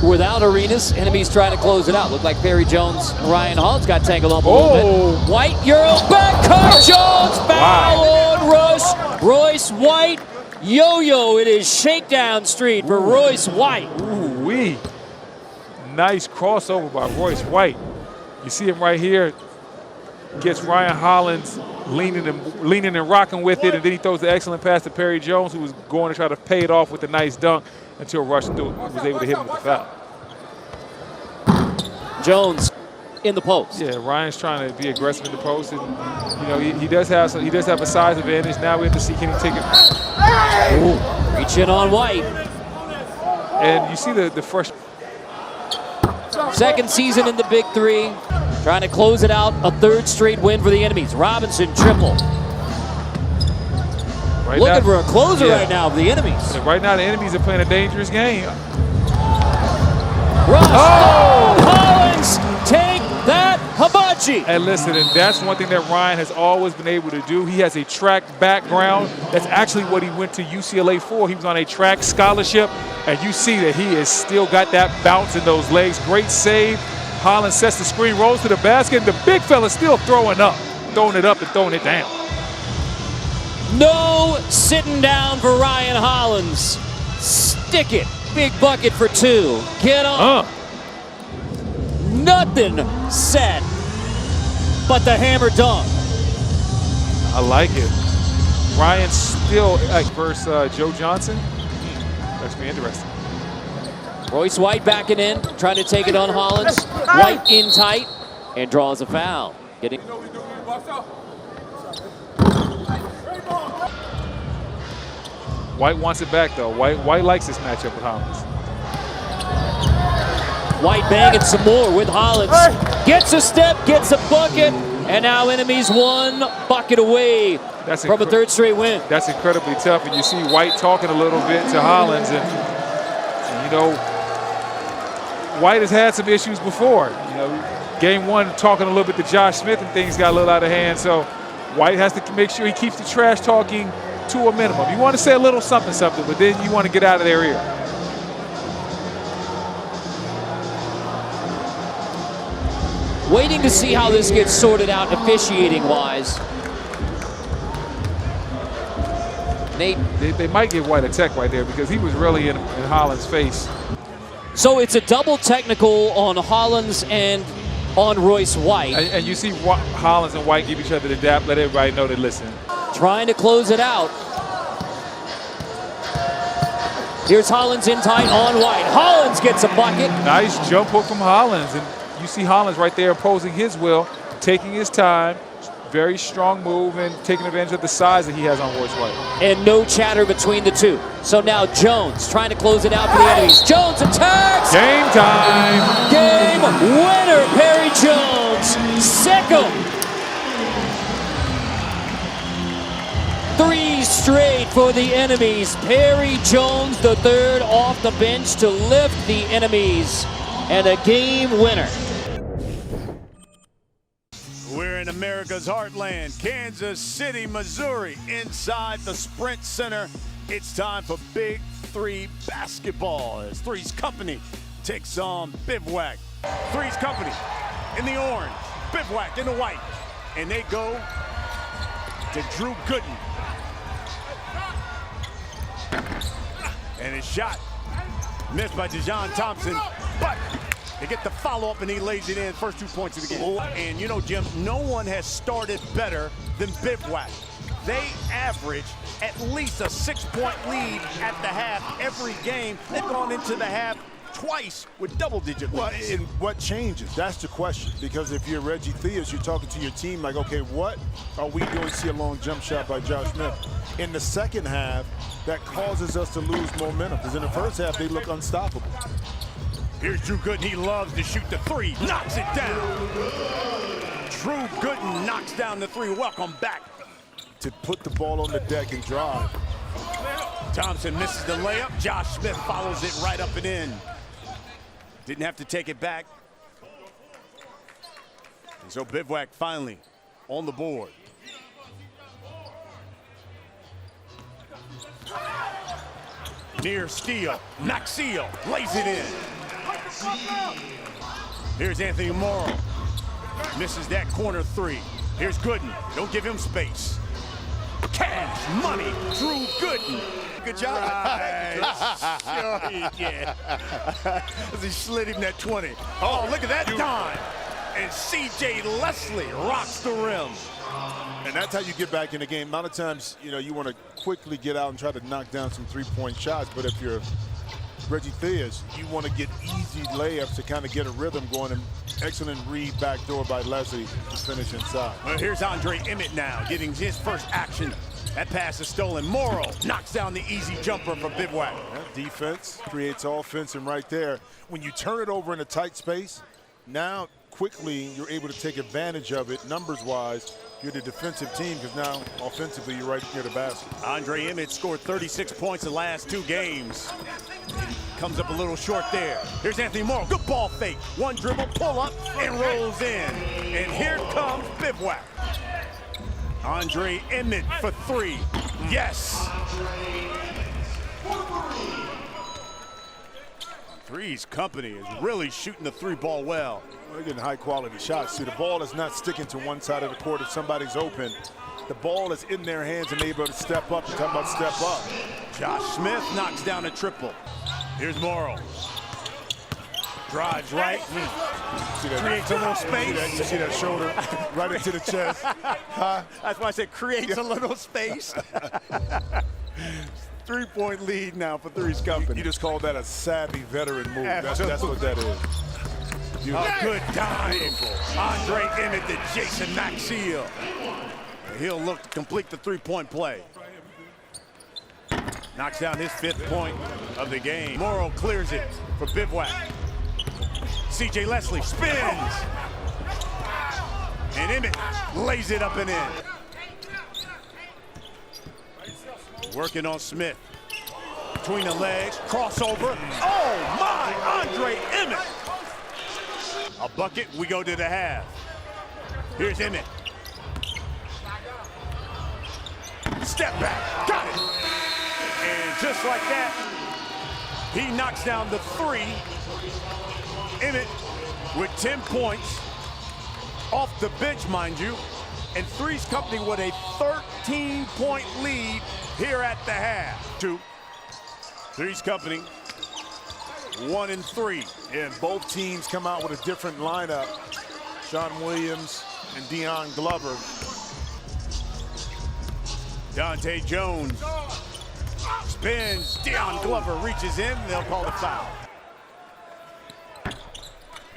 without Arenas. Enemies trying to close it out. Looked like Perry Jones and Ryan Hollins got tangled up a little bit. White, Euro back cut. Jones foul on Rush. Royce White. Yo-yo, it is shakedown street for Royce White. Ooh-wee. Nice crossover by Royce White. You see him right here. Gets Ryan Hollins leaning and rocking with it, and then he throws the excellent pass to Perry Jones, who was going to try to pay it off with a nice dunk until Rush was able to hit him with the foul. Jones in the post. Yeah, Ryan's trying to be aggressive in the post, and you know he does have a size advantage. Now we have to see, can he take it? Ooh, reach in on White. And you see the first. Second season in the Big Three. Trying to close it out, a third straight win for the enemies. Robinson triple. Looking for a closer right now for the enemies. And right now the enemies are playing a dangerous game. Rush. Oh! Collins, take that, Hibachi. And listen, and that's one thing that Ryan has always been able to do. He has a track background. That's actually what he went to UCLA for. He was on a track scholarship, and you see that he has still got that bounce in those legs. Great save. Hollins sets the screen, rolls to the basket, and the big fella's still throwing it up and throwing it down. No sitting down for Ryan Hollins. Stick it. Big bucket for two. Get on. Nothing said but the hammer dunk. I like it. Ryan still versus Joe Johnson. That's be interesting. Royce White backing in, trying to take it on Hollins. White in tight and draws a foul. White wants it back though. White likes this matchup with Hollins. White banging some more with Hollins. Gets a step, gets a bucket, and now enemies one bucket away from a third straight win. That's incredibly tough, and you see White talking a little bit to Hollins, and you know, White has had some issues before. You know, game one talking a little bit to Josh Smith and things got a little out of hand. So White has to make sure he keeps the trash talking to a minimum. You want to say a little something, but then you want to get out of their ear. Waiting to see how this gets sorted out officiating-wise. Nate. They might give White a tech right there because he was really in Hollins' face. So it's a double technical on Hollins and on Royce White. And you see Hollins and White give each other the dap, let everybody know they listen. Trying to close it out. Here's Hollins in tight on White. Hollins gets a bucket. Nice jump hook from Hollins. And you see Hollins right there opposing his will, taking his time. Very strong move and taking advantage of the size that he has on Royce White. And no chatter between the two. So now Jones trying to close it out for the enemies. Jones attacks. Game time. Game winner, Perry Jones. Second. 3 straight for the enemies. Perry Jones, the third off the bench to lift the enemies. And a game winner. We're in America's heartland, Kansas City, Missouri, inside the Sprint Center. It's time for Big 3 basketball as Three's Company takes on Bivouac. Three's Company in the orange, Bivouac in the white, and they go to Drew Gooden. And his shot missed by Dejon Thompson, but they get the follow-up, and he lays it in. First 2 points of the game. And you know, Jim, no one has started better than Bivouac. They average at least a 6-point lead at the half every game. They've gone into the half twice with double-digit leads. Well, and what changes? That's the question. Because if you're Reggie Theus, you're talking to your team like, okay, what are we doing? See a long jump shot by Josh Smith. In the second half, that causes us to lose momentum. Because in the first half, they look unstoppable. Here's Drew Gooden. He loves to shoot the three. Knocks it down. Drew Gooden knocks down the three. Welcome back. To put the ball on the deck and drive. Thompson misses the layup. Josh Smith follows it right up and in. Didn't have to take it back. And so Bivouac finally on the board. Near steal. Maxiel lays it in. Here's Anthony Morrow. Misses that corner three. Here's Gooden. Don't give him space. Cash, money, Drew Gooden. Good job. Nice. Sure he did. As he slid him that 20. Oh, look at that dime. And C.J. Leslie rocks the rim. And that's how you get back in the game. A lot of times, you know, you want to quickly get out and try to knock down some three-point shots. But if you're Reggie Theus, you want to get easy layups to kind of get a rhythm going. And excellent read backdoor by Leslie to finish inside. Well, here's Andre Emmett now getting his first action. That pass is stolen. Morrow knocks down the easy jumper from Bivouac. Yeah, defense creates offense, and right there, when you turn it over in a tight space, now quickly you're able to take advantage of it numbers-wise. You're the defensive team because now offensively you're right near the basket. Andre Emmett scored 36 points the last 2 games. Comes up a little short there. Here's Anthony Morrow. Good ball fake. One dribble, pull up, and rolls in. And here comes Bivouac. Andre Emmett for 3. Yes. Three's Company is really shooting the 3-ball well. They're getting high-quality shots. See, the ball is not sticking to one side of the court if somebody's open. The ball is in their hands and they're able to step up. You're talking about step up. Josh Smith knocks down a triple. Here's Morrow. Drives right. Creates a little space. You see that shoulder right into the chest. Huh? That's why I said creates a little space. 3-point lead now for Three's Company. You just called that a savvy veteran move. That's what that is. A good dive. Andre Emmett to Jason Maxiell. He'll look to complete the 3-point play. Knocks down his 5th point of the game. Morrow clears it for Bivouac. C.J. Leslie spins. And Emmett lays it up and in. Working on Smith. Between the legs, crossover. Oh my, Andre Emmett. A bucket, we go to the half. Here's Emmett. Step back, got it. And just like that, he knocks down the 3. Emmett with 10 points off the bench, mind you. And Three's Company with a 13-point lead here at the half. 2. Three's Company 1 and 3. And both teams come out with a different lineup. Sean Williams and Deion Glover. Dante Jones spins. Deion Glover reaches in. They'll call the foul.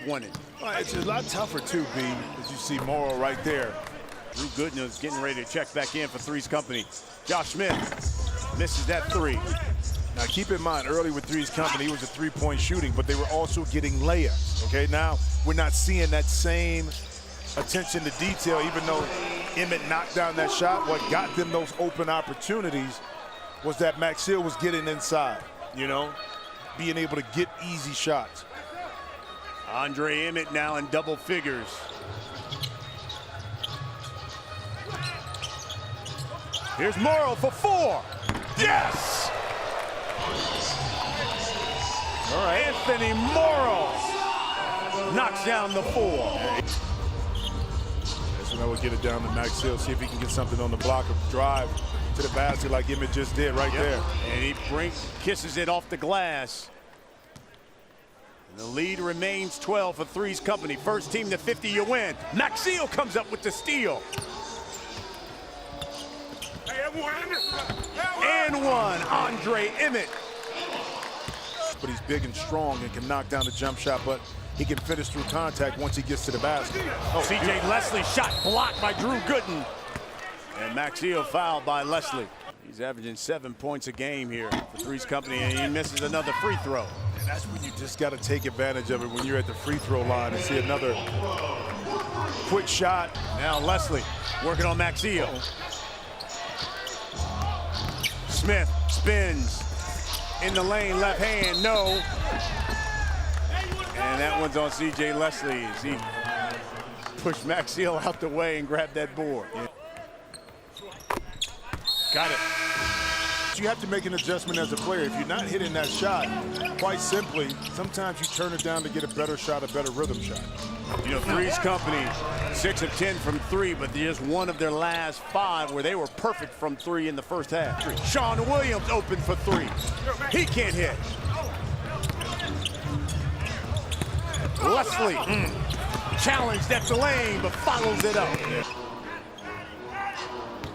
Winning. It's a lot tougher too, B, as you see Morrow right there. Drew Gooden is getting ready to check back in for Three's Company. Josh Smith misses that 3. Now keep in mind, early with Three's Company, it was a 3-point shooting, but they were also getting layups, okay? Now we're not seeing that same attention to detail, even though Emmett knocked down that shot. What got them those open opportunities was that Maxiell was getting inside, you know, being able to get easy shots. Andre Emmett now in double figures. Here's Morrow for 4. Yes! All right. Anthony Morrow knocks down the 4. That's when I would get it down to Maxiell, see if he can get something on the block of drive to the basket like Emmett just did right there. And he kisses it off the glass. And the lead remains 12 for Three's Company. First team to 50, you win. Maxiell comes up with the steal. And 1, Andre Emmett. But he's big and strong and can knock down the jump shot, but he can finish through contact once he gets to the basket. Oh, C.J. Leslie shot blocked by Drew Gooden. And Maxiell fouled by Leslie. He's averaging 7 points a game here for Three's Company, and he misses another free throw. And that's when you just got to take advantage of it when you're at the free throw line and see another quick shot. Now Leslie working on Maxiell. Smith spins in the lane, left hand, no. And that one's on C.J. Leslie as he pushed Maxiell out the way and grabbed that board. Got it. You have to make an adjustment as a player. If you're not hitting that shot, quite simply, sometimes you turn it down to get a better shot, a better rhythm shot. You know, Three's Company, 6 of 10 from 3, but just one of their last 5 where they were perfect from 3 in the first half. Sean Williams open for 3. He can't hit. Leslie challenged at the lane, but follows it up.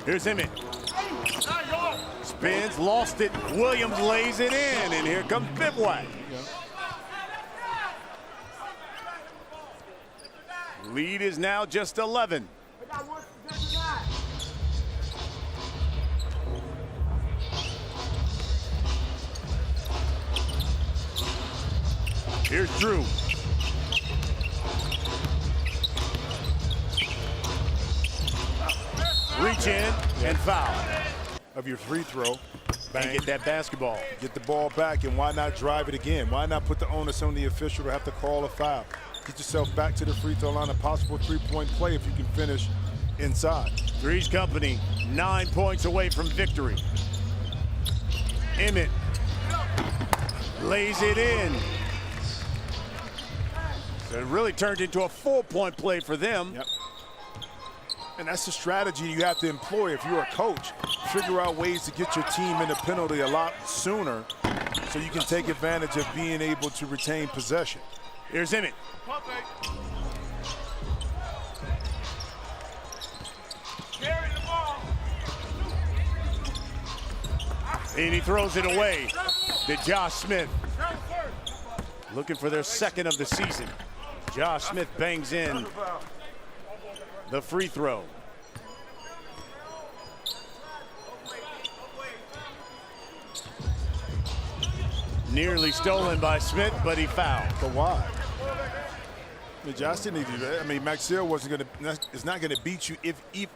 Here's Emmett. Spins, lost it. Williams lays it in, and here comes Bivouac. Lead is now just 11. Here's Drew. Reach in and foul. Of your free throw. Bang. And get that basketball. Get the ball back, and why not drive it again? Why not put the onus on the official to have to call a foul? Get yourself back to the free throw line, a possible 3-point play if you can finish inside. Three's Company 9 points away from victory. Emmett lays it in. So it really turned into a 4-point play for them. Yep. And that's the strategy you have to employ if you're a coach. Figure out ways to get your team in a penalty a lot sooner so you can take advantage of being able to retain possession. Here's Emmett. And he throws it away to Josh Smith. Looking for their second of the season. Josh Smith bangs in the free throw. Nearly stolen by Smith, but he fouled. But why? I mean, Josh didn't need to do that. I mean, Maxill is not going to beat you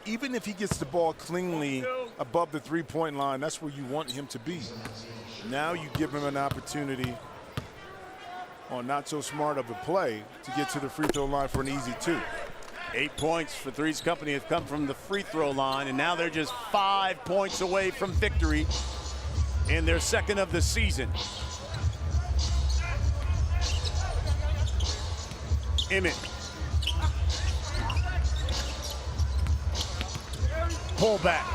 even if he gets the ball cleanly above the three-point line. That's where you want him to be. Now you give him an opportunity on not so smart of a play to get to the free throw line for an easy 2. 8 points for Three's Company have come from the free throw line, and now they're just 5 points away from victory in their second of the season. Emmett. Pull back.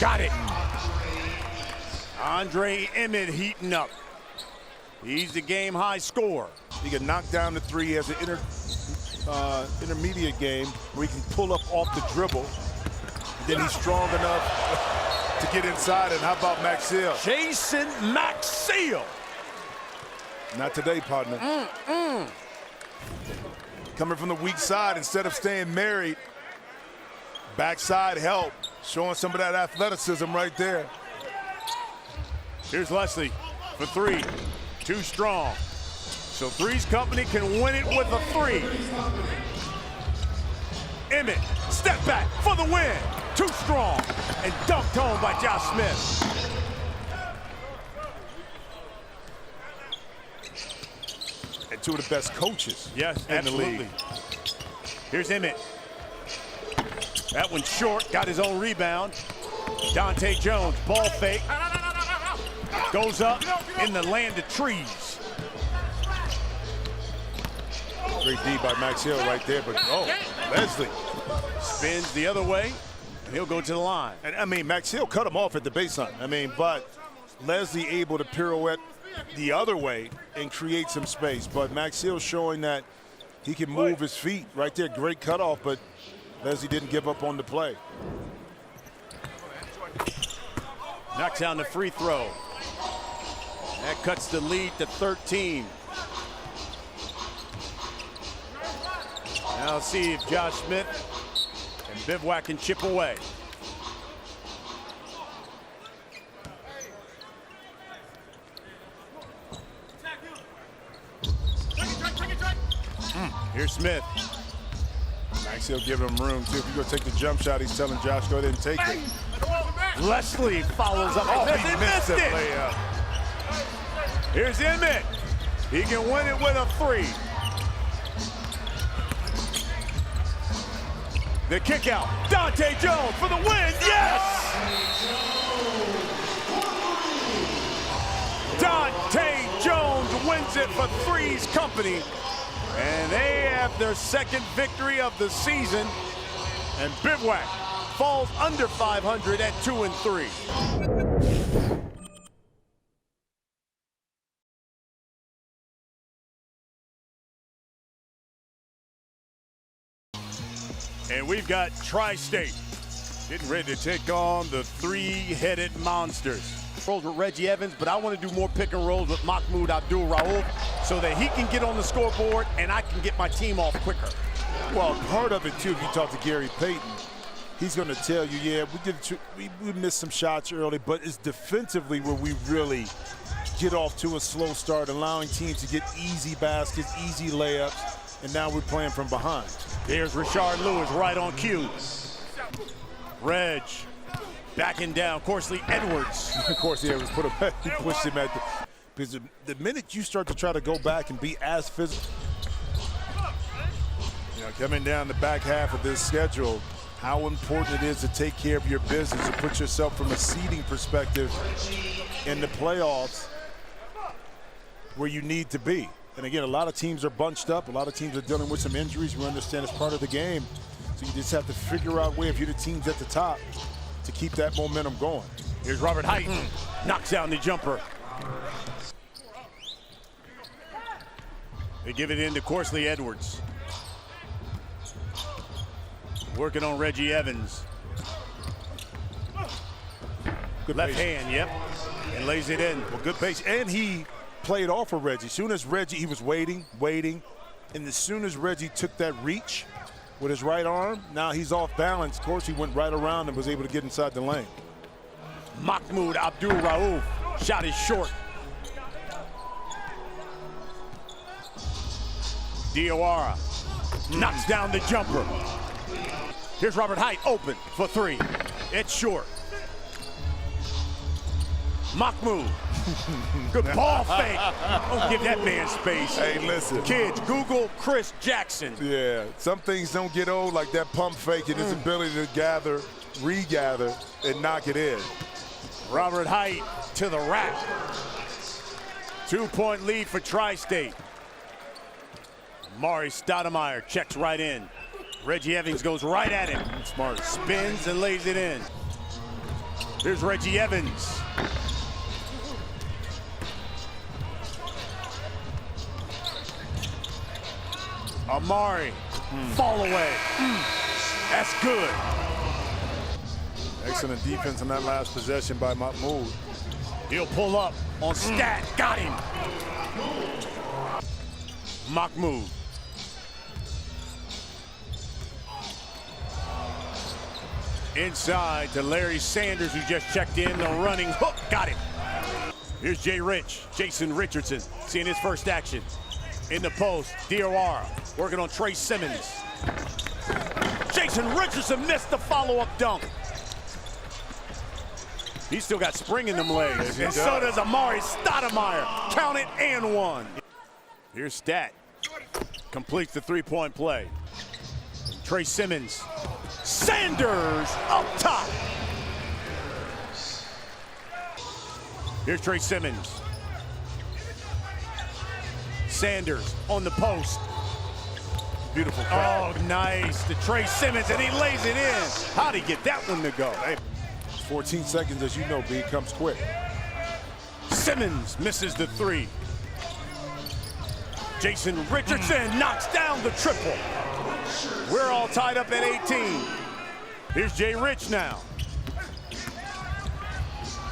Got it. Andre Emmett heating up. He's the game high scorer. He can knock down the 3 as an intermediate game where he can pull up off the dribble. Then he's strong enough to get inside. And how about Maxill? Jason Maxill. Not today, partner. Coming from the weak side, instead of staying married, backside help, showing some of that athleticism right there. Here's Leslie for 3. Too strong. So Three's Company can win it with a 3. Emmett, step back for the win. Too strong. And dunked home by Josh Smith. And 2 of the best coaches in the league. Here's Emmett. That one's short, got his own rebound. Dante Jones, ball fake. Goes up in the land of trees. Great D by Maxill right there, but Leslie. Spins the other way, and he'll go to the line. And I mean, Maxill cut him off at the baseline. I mean, but Leslie able to pirouette the other way and create some space. But Maxill showing that he can move his feet right there. Great cutoff, but Leslie didn't give up on the play. Knocks down the free throw. That cuts the lead to 13. Now let's see if Josh Smith and Bivouac can chip away. Here's Smith. Maxill giving him room, too. If you're going to take the jump shot, he's telling Josh, go ahead and take it. Leslie follows up. Oh, he missed it. Layup. Here's Emmett. He can win it with a 3. The kick out. Dante Jones for the win. Yes! it for Three's Company. And they have their second victory of the season. And Bivouac falls under 500 at 2-3. And we've got Tri-State getting ready to take on the three-headed monsters. Rolls with Reggie Evans, but I want to do more pick and rolls with Mahmoud Abdul-Rauf so that he can get on the scoreboard and I can get my team off quicker. Well, part of it too, if you talk to Gary Payton, he's going to tell you, yeah, we missed some shots early, but it's defensively where we really get off to a slow start, allowing teams to get easy baskets, easy layups, and now we're playing from behind. There's Rashard Lewis right on cue. Reg backing down Corsley Edwards. Of course, he pushed him at the, because the minute you start to try to go back and be as physical, you know, coming down the back half of this schedule, how important it is to take care of your business and put yourself from a seeding perspective in the playoffs where you need to be. And again, a lot of teams are bunched up. A lot of teams are dealing with some injuries. We understand it's part of the game. So you just have to figure out a way, if you're the teams at the top, to keep that momentum going. Here's Robert Height, knocks down the jumper. They give it in to Corsley Edwards. Working on Reggie Evans. Good left base. hand, yep, and lays it in. Well, good base, and he played off of Reggie. As soon as Reggie, he was waiting, and as soon as Reggie took that reach with his right arm, now he's off balance. Of course, he went right around and was able to get inside the lane. Mahmoud Abdul-Rauf, shot is short. Diawara knocks down the jumper. Here's Robert Height open for three. It's short. Mahmoud. Good ball fake. Don't give that man space. Hey, listen. Kids, Google Chris Jackson. Yeah, some things don't get old, like that pump fake and his ability to gather, regather, and knock it in. Robert Height to the rack. 2-point lead for Tri-State. Mari Stoudemire checks right in. Reggie Evans goes right at him. Smart. Spins and lays it in. Here's Reggie Evans. Amari, fall away. That's good. Excellent defense on that last possession by Mahmoud. He'll pull up on Stat. Got him. Mahmoud. Inside to Larry Sanders, who just checked in. The running hook. Got him. Here's Jason Richardson, seeing his first action. In the post, Diawara working on Trey Simmons. Jason Richardson missed the follow-up dunk. He's still got spring in them legs. And so does Amari Stoudemire. Count it and one. Here's Stat. Completes the three-point play. Trey Simmons. Sanders up top. Here's Trey Simmons. Sanders on the post. Beautiful. Oh, nice. To Trey Simmons, and he lays it in. How'd he get that one to go? Hey, 14 seconds, as you know, B, comes quick. Simmons misses the three. Jason Richardson knocks down the triple. We're all tied up at 18. Here's Jay Rich now.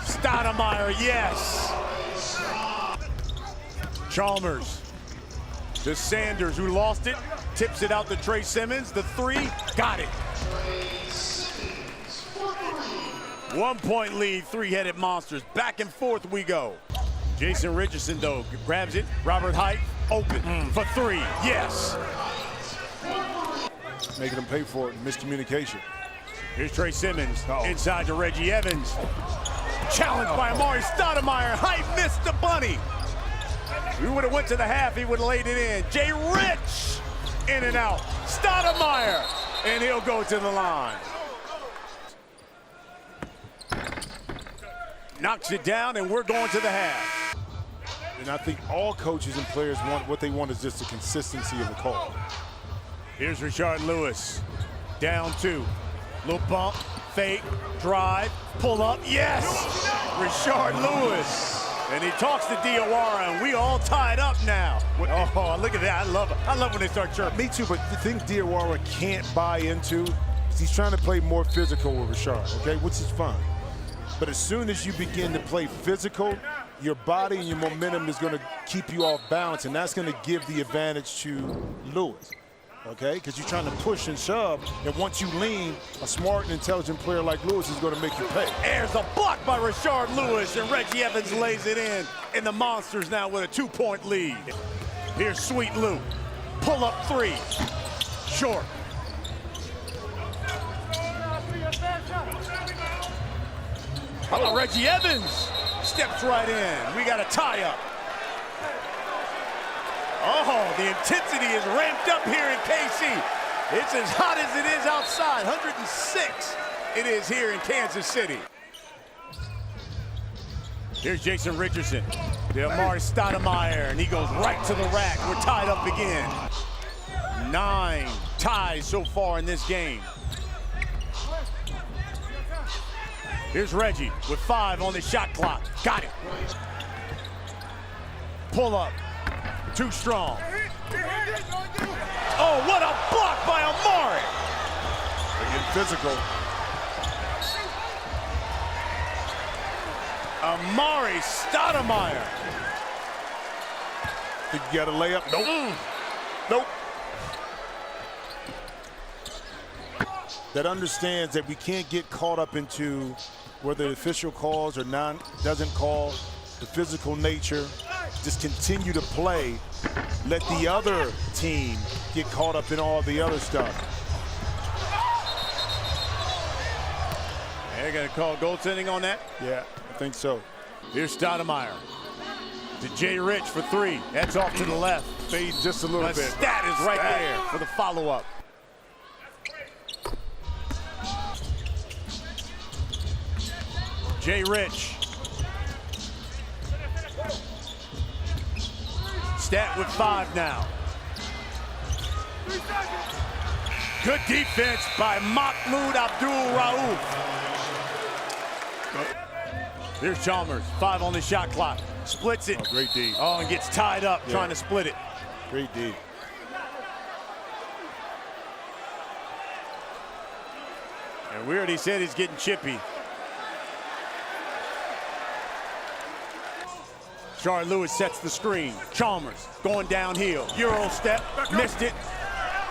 Stoudemire, yes. Chalmers to Sanders, who lost it. Tips it out to Trey Simmons. The three, got it. 1 point lead, three-headed monsters. Back and forth we go. Jason Richardson, though, grabs it. Robert Height, open for three, yes. Making them pay for it, miscommunication. Here's Trey Simmons, inside to Reggie Evans. Challenged by Amari Stoudemire. Height missed the bunny. We would have went to the half, he would have laid it in. Jay Rich, in and out. Stoudemire, and he'll go to the line. Knocks it down, and we're going to the half. And I think all coaches and players want, what they want is just the consistency of the call. Here's Rashard Lewis. Down 2. Little bump, fake, drive, pull up. Yes! Rashard Lewis. And he talks to Diawara, and we all tied up now. Oh, look at that. I love it. I love when they start chirping. Me too, but the thing Diawara can't buy into is he's trying to play more physical with Rashard, okay, which is fine. But as soon as you begin to play physical, your body and your momentum is going to keep you off balance, and that's going to give the advantage to Lewis, okay? Because you're trying to push and shove, and once you lean, a smart and intelligent player like Lewis is going to make you pay. There's a block by Rashard Lewis, and Reggie Evans lays it in, and the Monsters now with a 2-point lead. Here's Sweet Lou. Pull up 3. Short. How about Reggie Evans? Steps right in. We got a tie-up. Oh, the intensity is ramped up here in KC. It's as hot as it is outside. 106 it is here in Kansas City. Here's Jason Richardson. The Amari Stoudemire, and he goes right to the rack. We're tied up again. 9 ties so far in this game. Here's Reggie with 5 on the shot clock. Got it. Pull up. Too strong. Oh, what a block by Amari. They get physical. Amari Stoudemire. Think you got a layup? Nope. Nope. That understands that we can't get caught up into whether the official calls or doesn't call, the physical nature. Just continue to play. Let the other team get caught up in all the other stuff. They're going to call goaltending on that? Yeah, I think so. Here's Stoudemire. To Jay Rich for 3. That's off to the left. Fade just a little bit. Stat is right there for the follow-up. Jay Rich. Stat with 5 now. Good defense by Mahmoud Abdul-Rauf. Here's Chalmers, 5 on the shot clock. Splits it. Oh, great D. Oh, and gets tied up trying to split it. Great D. And we already said he's getting chippy. Rashard Lewis sets the screen. Chalmers going downhill. Euro step, missed it.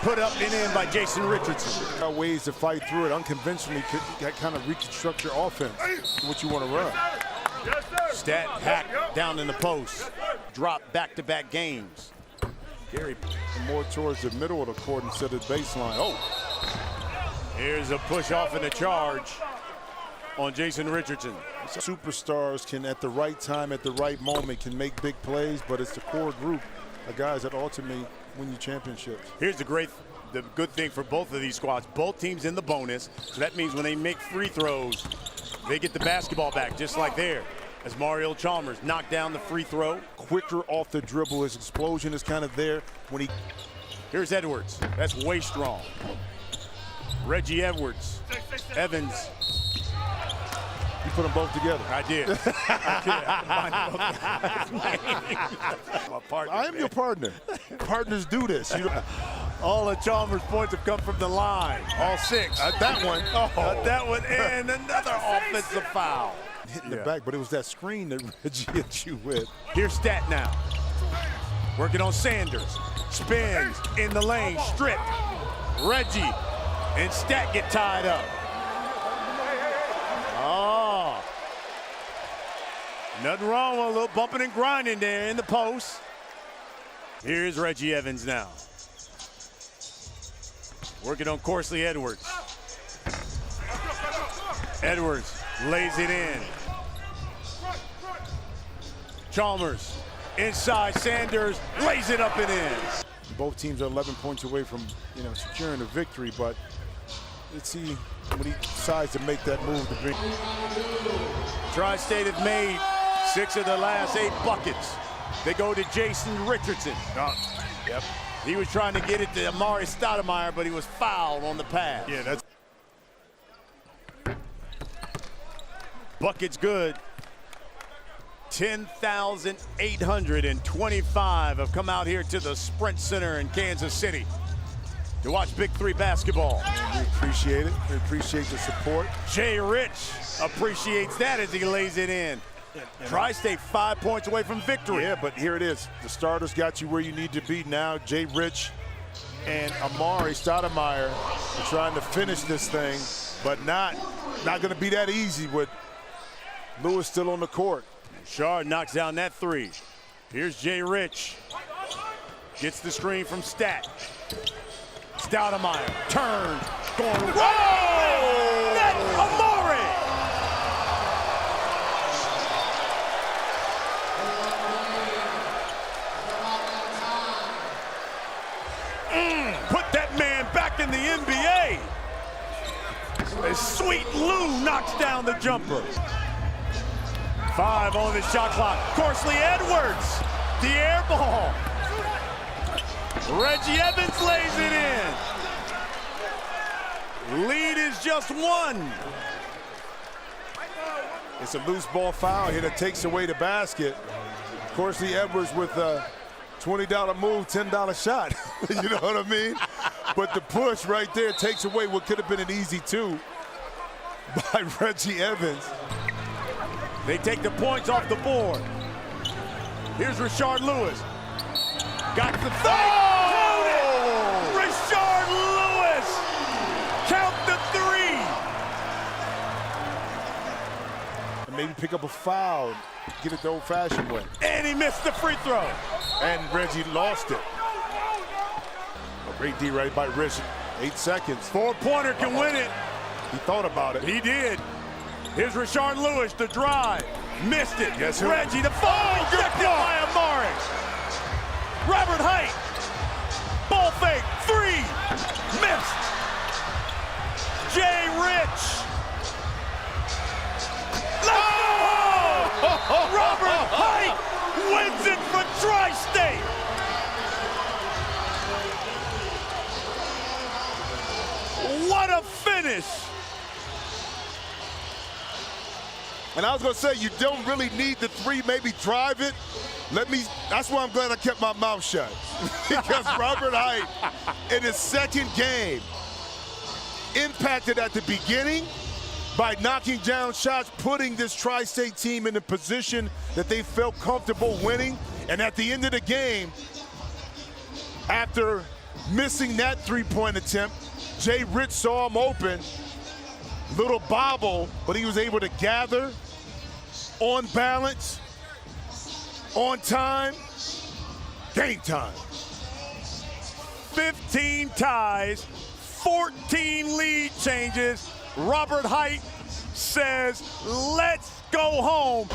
Put up and in by Jason Richardson. Got ways to fight through it unconventionally. Could kind of reconstruct your offense, what you want to run. Stat hack down in the post. Drop back-to-back games. Gary more towards the middle of the court instead of the baseline. Oh. Here's a push off and a charge on Jason Richardson. Superstars can, at the right time, at the right moment, can make big plays, but it's the core group of guys that ultimately win you championships. Here's the good thing for both of these squads. Both teams in the bonus, so that means when they make free throws, they get the basketball back, just like there. As Mario Chalmers knocked down the free throw. Quicker off the dribble, his explosion is kind of there when he... Here's Edwards, that's way strong. Reggie Edwards, Evans. You put them both together. I did. I am your partner. Partners do this. All of Chalmers' points have come from the line. All 6. At that one. At that one, and another offensive foul. Hitting the back, but it was that screen that Reggie hit you with. Here's Stat now. Working on Sanders. Spins in the lane, stripped. Reggie and Stat get tied up. Oh. Nothing wrong with a little bumping and grinding there in the post. Here's Reggie Evans now. Working on Corsley Edwards. Edwards lays it in. Chalmers inside, Sanders lays it up and in. Both teams are 11 points away from, securing a victory, but let's see when he decides to make that move to bring. Tri-State have made 6 of the last 8 buckets. They go to Jason Richardson. Yep. He was trying to get it to Amari Stoudemire, but he was fouled on the pass. Yeah, that's. Bucket's good. 10,825 have come out here to the Sprint Center in Kansas City to watch Big 3 basketball. We appreciate it. We appreciate the support. Jay Rich appreciates that as he lays it in. Tri-State 5 points away from victory. Yeah, but here it is. The starters got you where you need to be now. Jay Rich and Amari Stoudemire are trying to finish this thing, but not going to be that easy with Lewis still on the court. Shard knocks down that three. Here's Jay Rich. Gets the screen from Stat. Stoudemire, turn, going, whoa! Net Amari! Put that man back in the NBA. As Sweet Lou knocks down the jumper. 5 on the shot clock. Corsley Edwards, the air ball. Reggie Evans lays it in. Lead is just 1. It's a loose ball foul here that takes away the basket. Corsley Edwards with a $20 move, $10 shot. You know what I mean? But the push right there takes away what could have been an easy 2 by Reggie Evans. They take the points off the board. Here's Rashard Lewis. Got the thing. Oh! Rashard Lewis! Count the 3! And maybe pick up a foul, get it the old-fashioned way. And he missed the free throw. And Reggie lost it. A great D right by Rich. 8 seconds. 4-pointer can win it. He thought about it. He did. Here's Rashard Lewis, the drive. Missed it. Guess who? Reggie, the fall. Rejected by Amari. Robert Height. Ball fake. 3. Missed. Jay Rich. Oh! Robert Height wins it for Tri-State. What a finish. And I was going to say, you don't really need the 3, maybe drive it. That's why I'm glad I kept my mouth shut. Because Robert Height, in his second game, impacted at the beginning by knocking down shots, putting this Tri-State team in a position that they felt comfortable winning. And at the end of the game, after missing that 3-point attempt, Jay Rich saw him open. Little bobble, but he was able to gather, on balance, on time, game time. 15 ties, 14 lead changes. Robert Height says, let's go home.